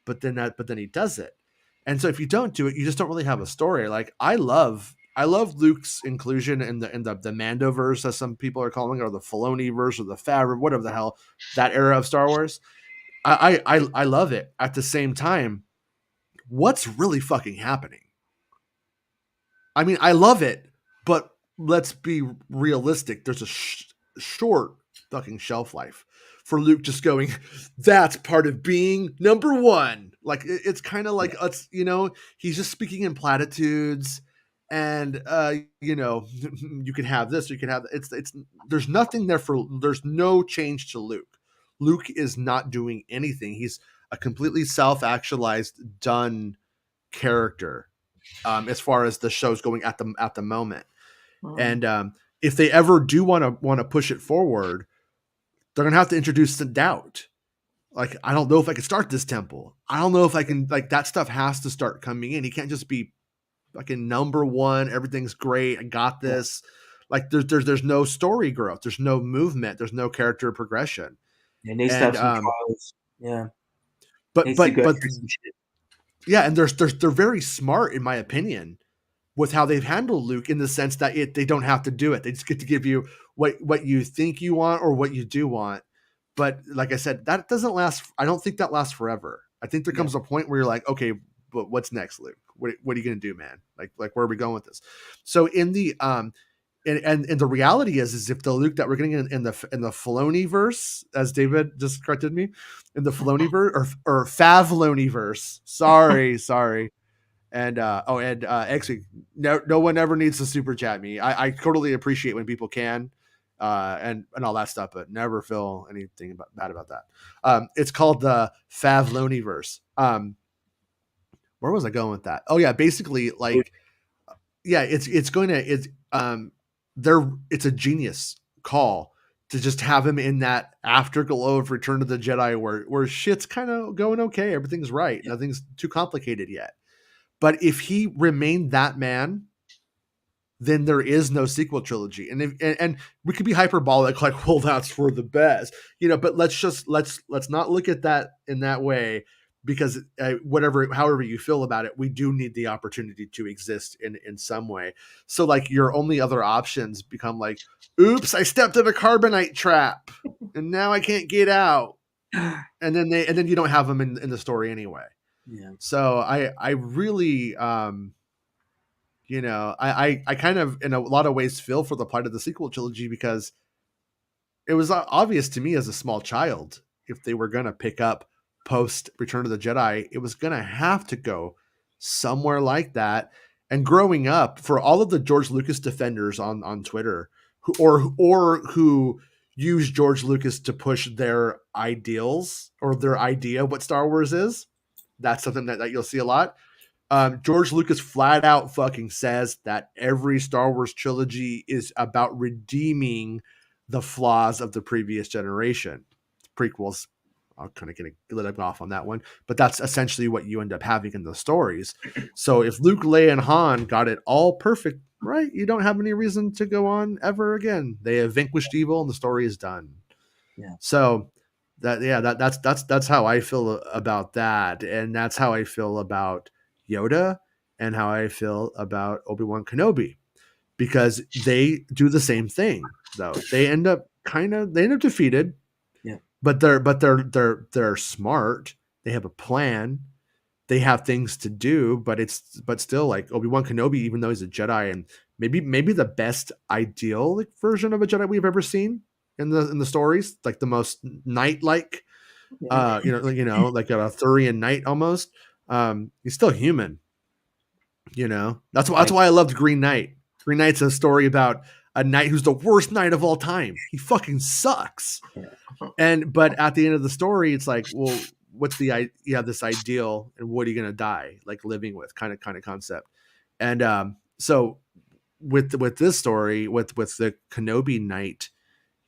But then he does it. And so if you don't do it, you just don't really have a story. Like, I love Luke's inclusion in the Mandoverse, as some people are calling it, or the Filoni verse, or the Favre, whatever the hell, that era of Star Wars. I love it. At the same time, what's really fucking happening? I mean, I love it, but let's be realistic. There's a short fucking shelf life for Luke just going, that's part of being number one. Like, it's kind of like, he's just speaking in platitudes, and you can have this, you can have it's there's nothing there there's no change to Luke. Luke is not doing anything. He's a completely self-actualized, done character, as far as the show's going at the moment. And if they ever do want to push it forward, they're gonna have to introduce the doubt. Like, I don't know if I can start this temple. I don't know if I can. Like, that stuff has to start coming in. He can't just be fucking number one. Everything's great. I got this. Like, there's no story growth. There's no movement. There's no character progression. It needs to have some trials. Yeah. But yeah, and they're very smart, in my opinion, with how they've handled Luke, in the sense that they don't have to do it. They just get to give you what you think you want or what you do want. But like I said, that doesn't last. I don't think that lasts forever. I think there comes a point where you're like, okay, but what's next, Luke? What are you going to do, man? Like where are we going with this? So in the and the reality is if the Luke that we're getting in the Filoni verse, as David just corrected me, in the Filoni verse or Favloni verse. Sorry. And actually, no one ever needs to super chat me. I totally appreciate when people can, and all that stuff, but never feel anything bad about that. It's called the Favloni verse. Where was I going with that? Oh yeah, basically like, yeah, it's a genius call to just have him in that afterglow of Return of the Jedi where shit's kind of going okay, everything's right, nothing's too complicated yet. But if he remained that man, then there is no sequel trilogy. And we could be hyperbolic, like, well, that's for the best, but let's not look at that in that way, because however you feel about it, we do need the opportunity to exist in some way. So like your only other options become like, oops, I stepped in a carbonite trap and now I can't get out. And then you don't have them in the story anyway. Yeah. So I really, I kind of in a lot of ways feel for the plight of the sequel trilogy, because it was obvious to me as a small child, if they were going to pick up post Return of the Jedi, it was going to have to go somewhere like that. And growing up, for all of the George Lucas defenders on Twitter who use George Lucas to push their ideals or their idea of what Star Wars is, that's something that you'll see a lot. George Lucas flat out fucking says that every Star Wars trilogy is about redeeming the flaws of the previous generation. Prequels, I'll kind of get a little off on that one, but that's essentially what you end up having in the stories. So if Luke, Leia, and Han got it all perfect, right, you don't have any reason to go on ever again. They have vanquished evil and the story is done. Yeah. So that's how I feel about that, and that's how I feel about Yoda, and how I feel about Obi-Wan Kenobi, because they do the same thing. Though they end up defeated, but they're smart. They have a plan. They have things to do, but still, like Obi-Wan Kenobi, even though he's a Jedi and maybe the best ideal version of a Jedi we've ever seen in the stories, like the most knight-like, like a Arthurian knight almost. He's still human, That's why I loved Green Knight. Green Knight's a story about a knight who's the worst knight of all time. He fucking sucks. But at the end of the story, it's like, well, what's you have this ideal, and what are you gonna die like living with, kind of concept. And so with this story, with the Kenobi knight,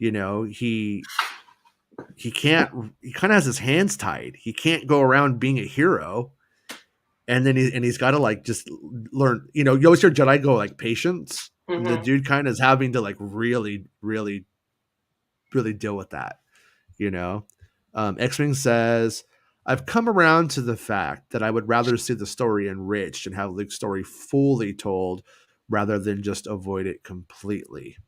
he kind of has his hands tied. He can't go around being a hero. And then he's got to like just learn, you always hear Jedi go like patience. Mm-hmm. The dude kind of is having to like really, really, really deal with that, X-Wing says, I've come around to the fact that I would rather see the story enriched and have Luke's story fully told rather than just avoid it completely.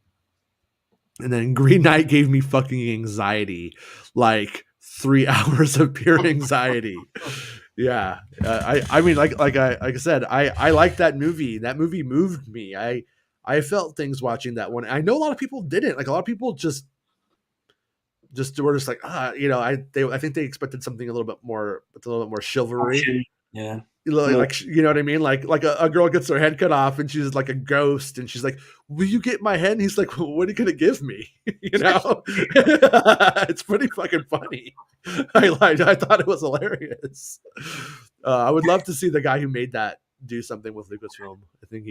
And then Green Knight gave me fucking anxiety, like 3 hours of pure anxiety. Yeah, I mean, like I said, I like that movie. That movie moved me. I felt things watching that one. I know a lot of people didn't. Like a lot of people just were just like, I think they expected something a little bit more chivalry. Yeah. Like, you know what I mean? Like a girl gets her head cut off and she's like a ghost and she's like, will you get my head? And he's like, well, what are you going to give me? It's pretty fucking funny. I thought it was hilarious. I would love to see the guy who made that do something with Lucasfilm. I think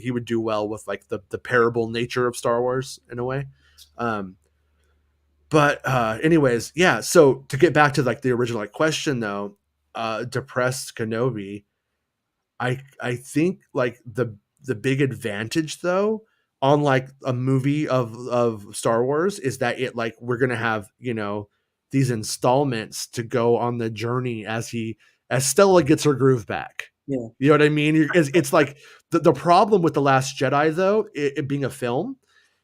he would do well with like the parable nature of Star Wars in a way. But anyways, yeah. So to get back to like the original question though, depressed Kenobi, I think like the big advantage though on like a movie of Star Wars is that it like we're gonna have these installments to go on the journey as Stella gets her groove back. Yeah, you know what I mean? It's like the problem with The Last Jedi though, it being a film,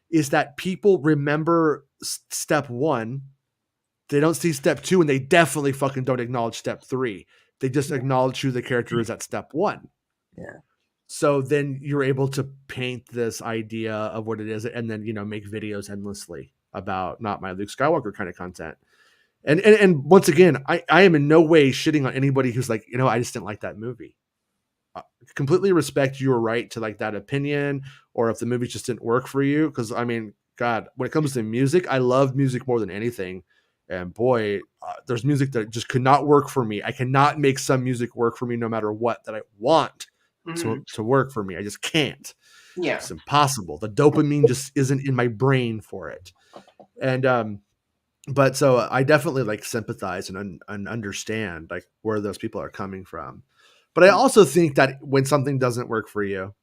is that people remember step 1 They don't see step 2, and they definitely fucking don't acknowledge step 3. They just acknowledge who the character is at step 1. Yeah. So then you're able to paint this idea of what it is, and then, you know, make videos endlessly about not my Luke Skywalker kind of content. And once again, I am in no way shitting on anybody who's like, you know, I just didn't like that movie. Completely respect your right to like that opinion, or if the movie just didn't work for you. Because I mean, God, when it comes to music, I love music more than anything. And boy, there's music that just could not work for me. I cannot make some music work for me no matter what that I want to work for me. I just can't. Yeah. It's impossible. The dopamine just isn't in my brain for it. And but so I definitely like sympathize and understand like where those people are coming from. But I also think that when something doesn't work for you,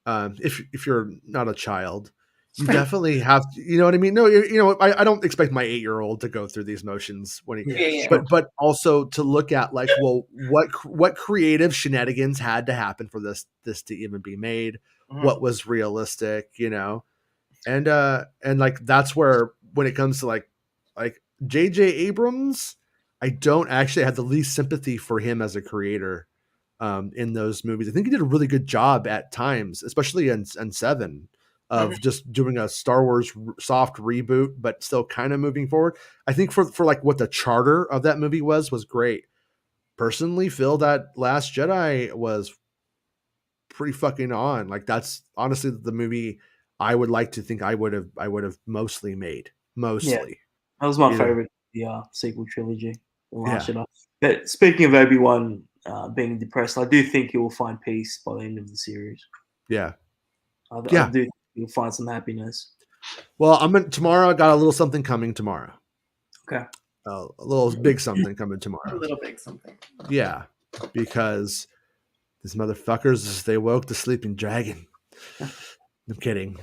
if you're not a child, you definitely have to, you know what I mean? No, you know, I don't expect my 8-year-old to go through these motions when he, but also to look at like, well, what creative shenanigans had to happen for this to even be made? What was realistic, you know? And like, that's where, when it comes to like JJ Abrams, I don't actually have the least sympathy for him as a creator. In those movies, I think he did a really good job at times, especially in 7, of just doing a Star Wars soft reboot, but still kind of moving forward. I think for like what the charter of that movie was great. Personally, feel that Last Jedi was pretty fucking on. Like, that's honestly the movie I would like to think I would have mostly made. Mostly, that was my favorite. The sequel trilogy, The Last Jedi. But speaking of Obi-Wan being depressed, I do think he will find peace by the end of the series. Yeah. I do think he'll find some happiness. Well, tomorrow. I got a little something coming tomorrow. Okay. A little big something coming tomorrow. A little big something. Yeah, because these motherfuckers, they woke the sleeping dragon. I'm kidding.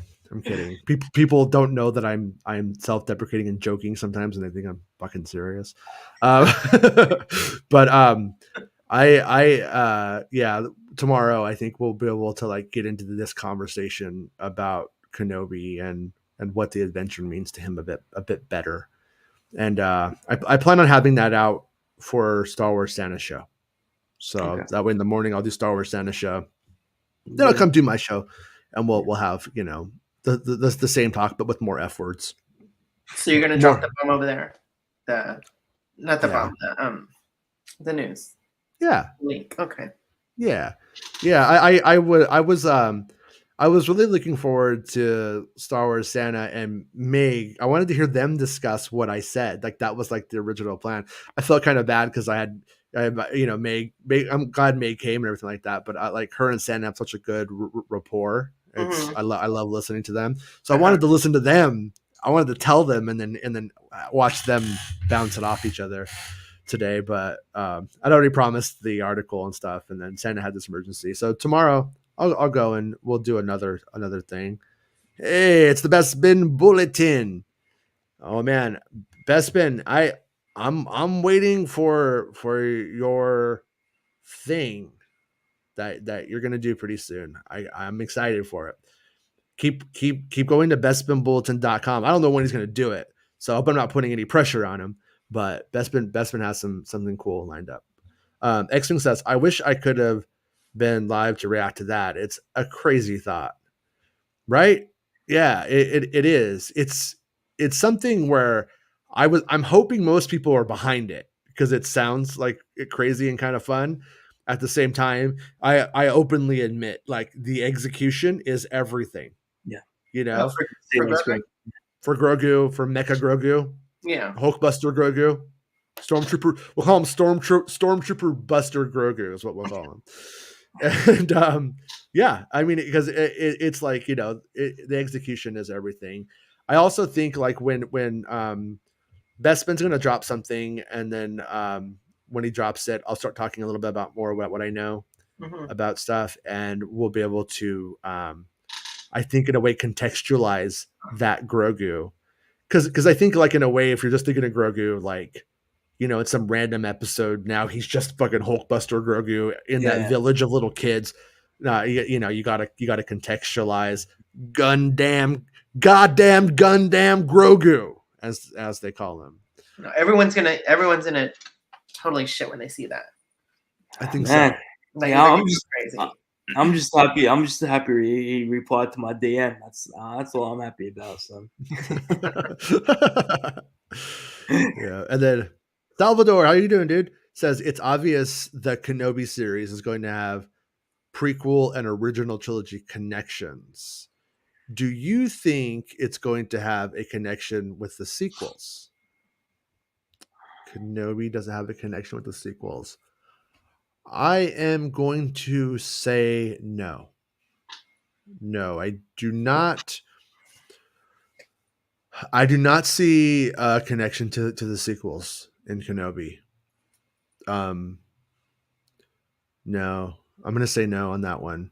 People don't know that I'm self-deprecating and joking sometimes, and they think I'm fucking serious. But tomorrow I think we'll be able to like get into this conversation about Kenobi and what the adventure means to him a bit better. And I plan on having that out for Star Wars Santa show. So that way in the morning I'll do Star Wars Santa show. Then I'll come do my show, and we'll have, you know, the same talk but with more F words. So you're gonna drop the bomb over there. Bomb, the news. Yeah. Link. Okay. Yeah. I was really looking forward to Star Wars Santa and Meg. I wanted to hear them discuss what I said. Like, that was like the original plan. I felt kind of bad because I had, you know, Meg. I'm glad Meg came and everything like that. But I like her and Santa have such a good rapport. I love listening to them. So I wanted to listen to them. I wanted to tell them and then watch them bounce it off each other today. But I'd already promised the article and stuff, and then Santa had this emergency. So tomorrow I'll go and we'll do another thing. Hey, it's the Best Spin Bulletin. Oh man, Best Spin. I'm waiting for your thing that you're gonna do pretty soon. I'm excited for it. Keep going to bestspinbulletin.com. I don't know when he's gonna do it, so I hope I'm not putting any pressure on him. But Bespin has something cool lined up. X-Wing says, I wish I could have been live to react to that. It's a crazy thought, right? Yeah, it is. It's something where I'm hoping most people are behind it because it sounds like crazy and kind of fun. At the same time, I openly admit, like, the execution is everything. Yeah, you know, for Grogu, for Mecha Grogu. Yeah, Hulkbuster Grogu, Stormtrooper. We'll call him Stormtrooper Buster Grogu is what we'll call him. And yeah, I mean, because it's like, you know, the execution is everything. I also think like when Bespin's going to drop something, and then when he drops it, I'll start talking a little bit about what I know about stuff, and we'll be able to, I think, in a way, contextualize that Grogu. Because I think, like, in a way, if you're just thinking of Grogu, like, you know, it's some random episode now, he's just fucking Hulkbuster Grogu in that village of little kids. You know, you gotta contextualize goddamn Grogu, as they call him. No, everyone's gonna totally shit when they see that. I think Man. so. Like, Yeah, they're I'm gonna just go crazy. I'm just happy. I'm just happy he replied to my DM. That's all I'm happy about, son. Yeah, and then Salvador, how you doing, dude? Says it's obvious the Kenobi series is going to have prequel and original trilogy connections. Do you think it's going to have a connection with the sequels? Kenobi doesn't have a connection with the sequels. I am going to say no. No, I do not. I do not see a connection to the sequels in Kenobi. No, I'm going to say no on that one.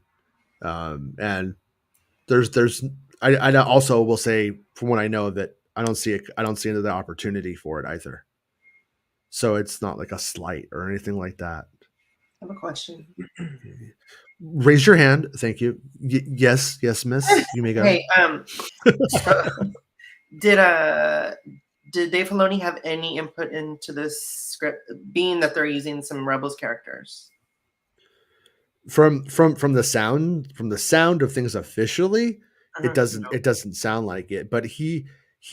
And I also will say from what I know that I don't see the opportunity for it either. So it's not like a slight or anything like that. I have a question. Raise your hand. Thank you. Yes, miss. You may go. Hey, did Dave Filoni have any input into this script, being that they're using some Rebels characters? From the sound of things officially, it doesn't sound like it. But he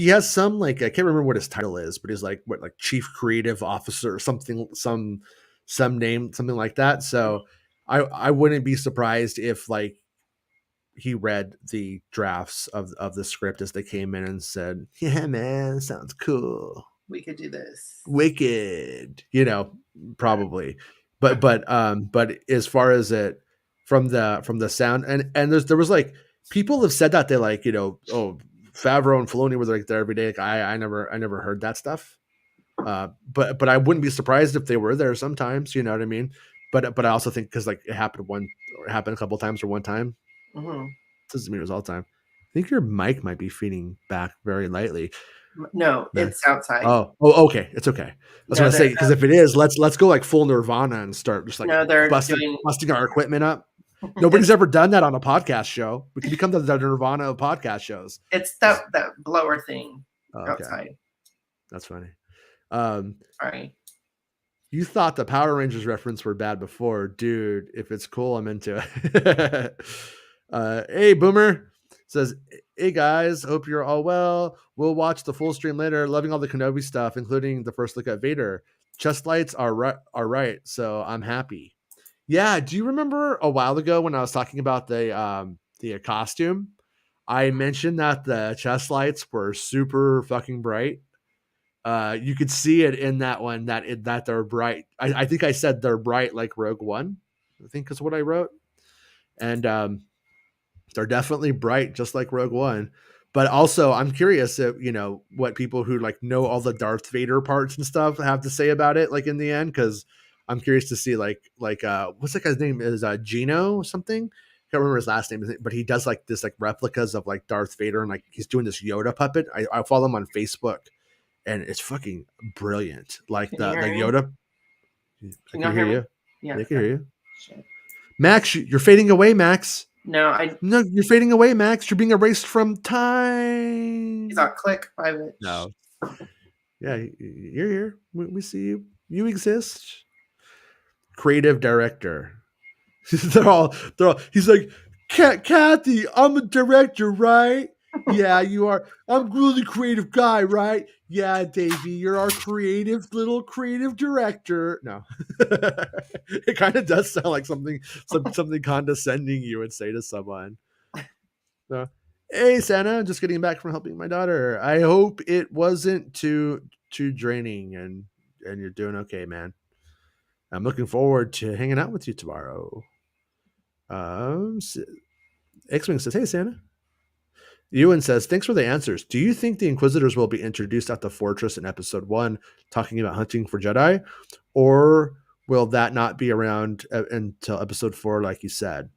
has some, like, I can't remember what his title is, but he's like chief creative officer or something, some name, something like that. So I wouldn't be surprised if like he read the drafts of the script as they came in and said, "Yeah, man, sounds cool. We could do this. Wicked," probably. But as far as it from the sound, and there was like people have said that they like, Favreau and Filoni were like there every day. Like I never heard that stuff. But I wouldn't be surprised if they were there sometimes. You know what I mean? But I also think because like it happened a couple times or one time. Mm-hmm. Doesn't mean it was all the time. I think your mic might be feeding back very lightly. No, it's outside. Oh, okay. It's okay. I was going to say, because if it is, let's go like full Nirvana and start just like busting our equipment up. Nobody's ever done that on a podcast show. We can become the Nirvana of podcast shows. It's that blower thing outside. That's funny. Sorry. You thought the Power Rangers reference were bad before, dude. If it's cool, I'm into it. Hey, Boomer says, "Hey guys, hope you're all well. We'll watch the full stream later. Loving all the Kenobi stuff, including the first look at Vader. Chest lights are right, so I'm happy." Yeah, do you remember a while ago when I was talking about the costume? I mentioned that the chest lights were super fucking bright. You could see it in that one that they're bright. I think I said they're bright like Rogue One, I think is what I wrote. And they're definitely bright, just like Rogue One. But also, I'm curious if what people who like know all the Darth Vader parts and stuff have to say about it, like in the end, because I'm curious to see like what's that guy's name is Gino something. I can't remember his last name, but he does like this like replicas of like Darth Vader, and like he's doing this Yoda puppet. I follow him on Facebook, and it's fucking brilliant. Like the Yoda. I can hear you. Yeah, I can hear you. Shit. Max, you're fading away, Max. No, you're fading away, Max. You're being erased from time. He's on click private. No. Yeah, you're here. We see you. You exist. Creative director. they're all. He's like, Kathy, I'm a director, right? Yeah, you are. I'm a really creative guy, right? Yeah, Davey, you're our creative director. No, it kind of does sound like something condescending you would say to someone. So, hey, Santa, just getting back from helping my daughter. I hope it wasn't too draining, and you're doing okay, man. I'm looking forward to hanging out with you tomorrow. X-Wing says, "Hey, Santa." Ewan says, "Thanks for the answers. Do you think the Inquisitors will be introduced at the Fortress in Episode 1, talking about hunting for Jedi? Or will that not be around until Episode 4, like you said?"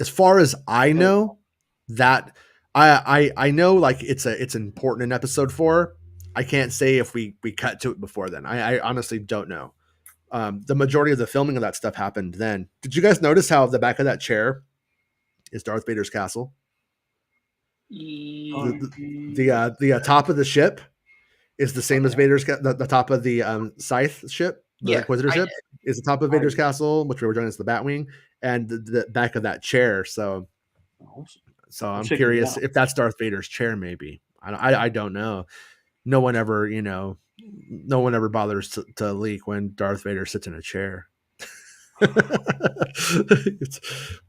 As far as I know, that I know like it's important in Episode 4. I can't say if we cut to it before then. I honestly don't know. The majority of the filming of that stuff happened then. Did you guys notice how the back of that chair is Darth Vader's castle? The top of the ship is the same as Vader's the top of the Scythe ship, the Inquisitor ship is the top of Vader's castle, which we were joining as the Batwing, and the back of that chair. So I'm curious if that's Darth Vader's chair. Maybe I don't know. No one ever bothers to leak when Darth Vader sits in a chair.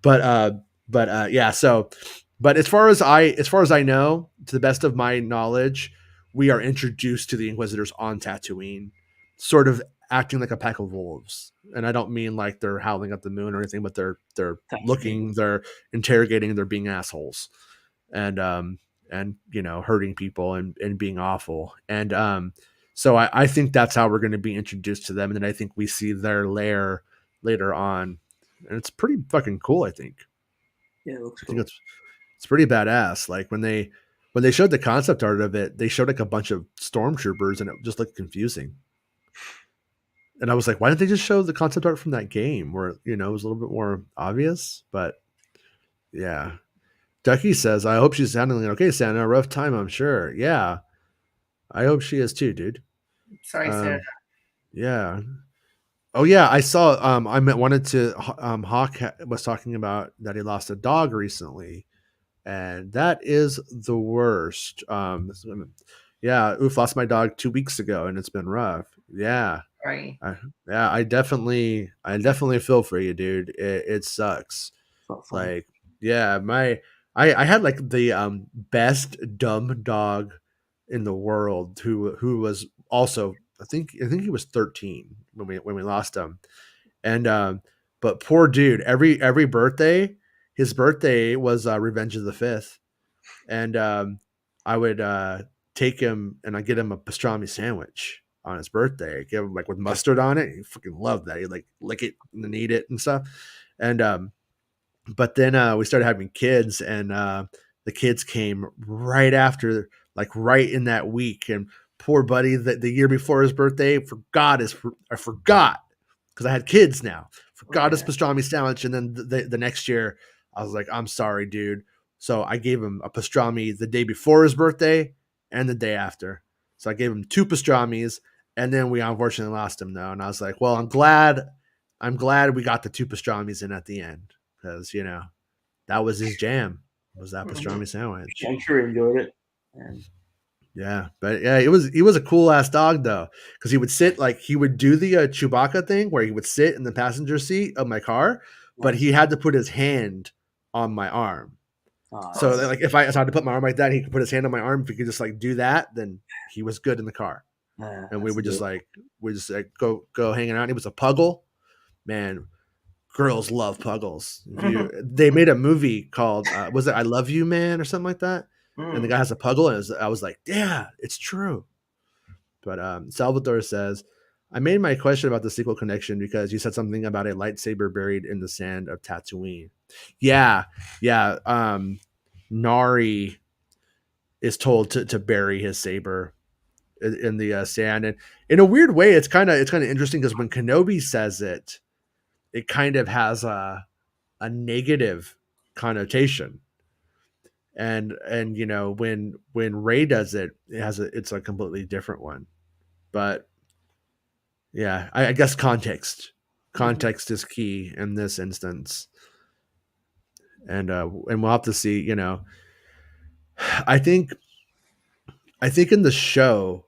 but yeah. So, but as far as I know, to the best of my knowledge, we are introduced to the Inquisitors on Tatooine, sort of acting like a pack of wolves. And I don't mean like they're howling at the moon or anything, but they're looking, they're interrogating, they're being assholes, and hurting people and being awful. And so I think that's how we're going to be introduced to them, and then I think we see their lair later on, and it's pretty fucking cool. I think. Yeah, it looks I cool. think it's pretty badass. Like when they showed the concept art of it, they showed like a bunch of stormtroopers, and it just looked confusing. And I was like, why didn't they just show the concept art from that game where it was a little bit more obvious? But yeah, Ducky says, I hope she's handling it okay, Santa. A rough time, I'm sure. Yeah, I hope she is too, dude. Sorry, Santa. Yeah. Oh yeah, I saw. Hawk was talking about that he lost a dog recently, and that is the worst. Yeah, lost my dog 2 weeks ago, and it's been rough. Yeah, right. I definitely feel for you, dude. It sucks. Like, yeah, I had like the best dumb dog in the world who was also I think he was 13 when we lost him. And but poor dude, every birthday, his birthday was Revenge of the 5th. And I would take him and I get him a pastrami sandwich on his birthday. I give him like with mustard on it. He freaking loved that. He like lick it and then eat it and stuff. And but then we started having kids, and the kids came right after, like right in that week. And poor buddy, the year before his birthday, I forgot because I had kids now. Forgot his pastrami sandwich, and then the next year I was like, I'm sorry, dude. So I gave him a pastrami the day before his birthday and the day after. So I gave him 2 pastramis, and then we unfortunately lost him though. And I was like, well, I'm glad we got the 2 pastramis in at the end, because that was his jam, was that pastrami sandwich. I'm sure he enjoyed it. Yeah, but yeah, he was a cool ass dog though, because he would sit, like he would do the Chewbacca thing where he would sit in the passenger seat of my car, but he had to put his hand on my arm. So like if I had to put my arm like that, he could put his hand on my arm. If he could just like do that, then he was good in the car. And we would just go hanging out. And he was a puggle, man. Girls love puggles. They made a movie called was it I Love You Man or something like that, and the guy has a puggle, and I was like, yeah, it's true. But Salvador says, I made my question about the sequel connection because you said something about a lightsaber buried in the sand of Tatooine. Yeah. Nari is told to bury his saber in the sand, and in a weird way, it's kind of interesting because when Kenobi says it, it kind of has a negative connotation, and when Rey does it, it's a completely different one. But yeah, I guess context is key in this instance, and we'll have to see. I think in the show,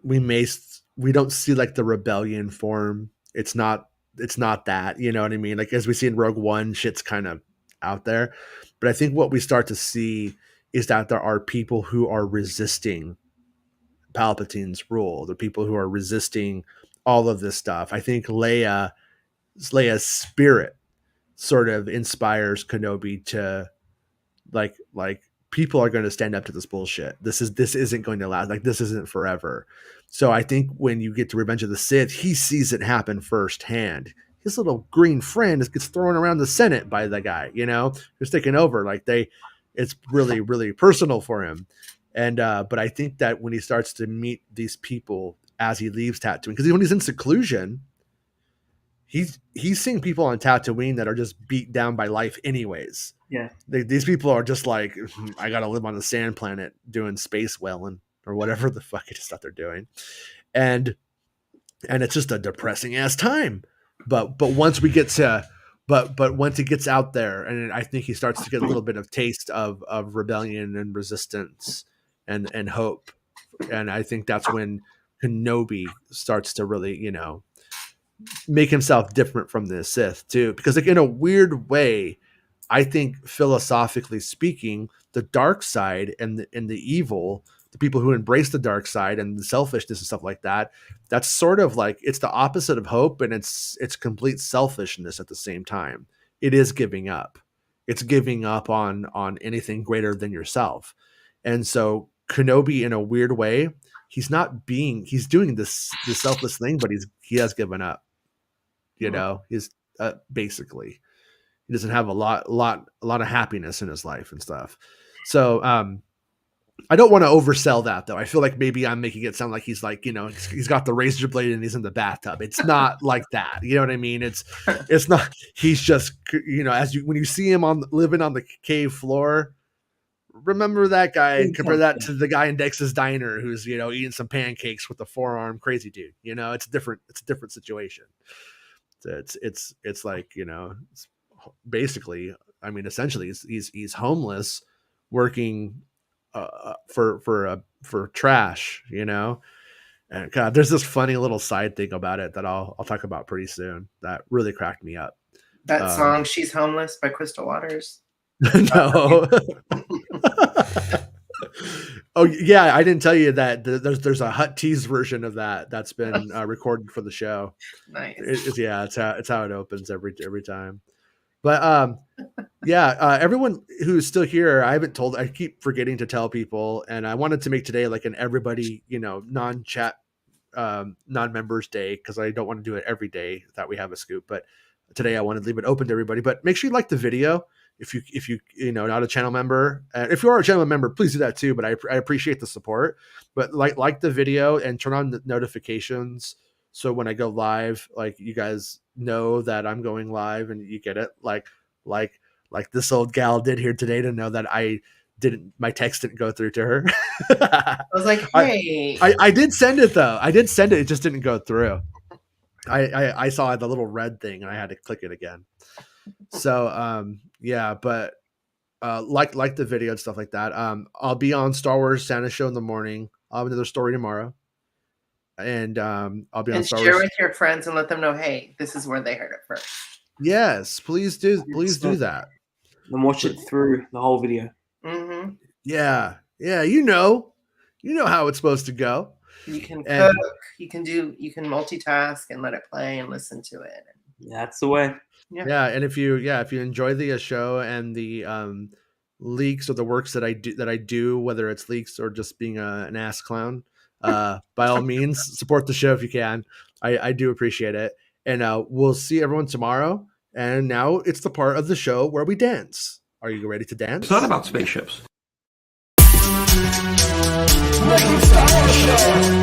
we don't see like the rebellion form. It's not that, you know what I mean? Like as we see in Rogue One, shit's kind of out there. But I think what we start to see is that there are people who are resisting Palpatine's rule. The people who are resisting all of this stuff. I think Leia's spirit sort of inspires Kenobi to like people are going to stand up to this bullshit. This isn't going to last. Like this isn't forever. So I think when you get to Revenge of the Sith, he sees it happen firsthand. His little green friend gets thrown around the Senate by the guy, who's taking over. Like it's really, really personal for him. And but I think that when he starts to meet these people as he leaves Tatooine, because when he's in seclusion, he's seeing people on Tatooine that are just beat down by life anyways. Yeah. These people are just like, I got to live on the sand planet doing space whaling or whatever the fuck it is that they're doing. And it's just a depressing ass time. But once we get to but once it gets out there, and I think he starts to get a little bit of taste of rebellion and resistance and hope. And I think that's when Kenobi starts to really, you know, make himself different from the Sith too. Because like in a weird way, I think philosophically speaking, the dark side and the evil, the people who embrace the dark side and the selfishness and stuff like that, that's sort of like, it's the opposite of hope, and it's complete selfishness at the same time. It is giving up. It's giving up on anything greater than yourself. And so Kenobi, in a weird way, he's doing this selfless thing, but he has given up. You know, he's basically, he doesn't have a lot of happiness in his life and stuff. So I don't want to oversell that though. I feel like maybe I'm making it sound like he's like, you know, he's got the razor blade and he's in the bathtub. It's not like that. You know what I mean? It's not, he's just, you know, when you see him living on the cave floor, remember that guy and compare that to the guy in Dex's Diner who's, you know, eating some pancakes with the forearm crazy dude. You know, it's a different situation. So it's like, you know, it's basically, I mean, essentially he's homeless working for trash, you know. And God, there's this funny little side thing about it that I'll talk about pretty soon that really cracked me up. That song "She's Homeless" by Crystal Waters. No. Oh yeah, I didn't tell you that there's a Hut Tease version of that's been recorded for the show. Nice. It's how it opens every time. But everyone who's still here, I keep forgetting to tell people, and I wanted to make today like an everybody, you know, non-chat, non-members day, because I don't want to do it every day that we have a scoop. But today I wanted to leave it open to everybody. But make sure you like the video. If you know, not a channel member, if you are a channel member, please do that too. But I appreciate the support. But like the video and turn on the notifications, so when I go live, like you guys know that I'm going live and you get it. Like this old gal did here today, to know that my text didn't go through to her. I was like, hey, I did send it though. I did send it. It just didn't go through. I saw the little red thing and I had to click it again. So but like the video and stuff like that. I'll be on Star Wars Santa Show in the morning. I'll have another story tomorrow, and I'll be on Star Wars. Share with your friends and let them know, hey, this is where they heard it first. Yes, please do that. And watch it through the whole video. Mm-hmm. Yeah, you know how it's supposed to go. You can cook, you can multitask and let it play and listen to it. That's the way. Yeah, and if you enjoy the show and the leaks or the works that I do, whether it's leaks or just being an ass clown, by all means support the show if you can. I do appreciate it. And we'll see everyone tomorrow. And now it's the part of the show where we dance. Are you ready to dance? It's not about spaceships. Making Star Wars Show.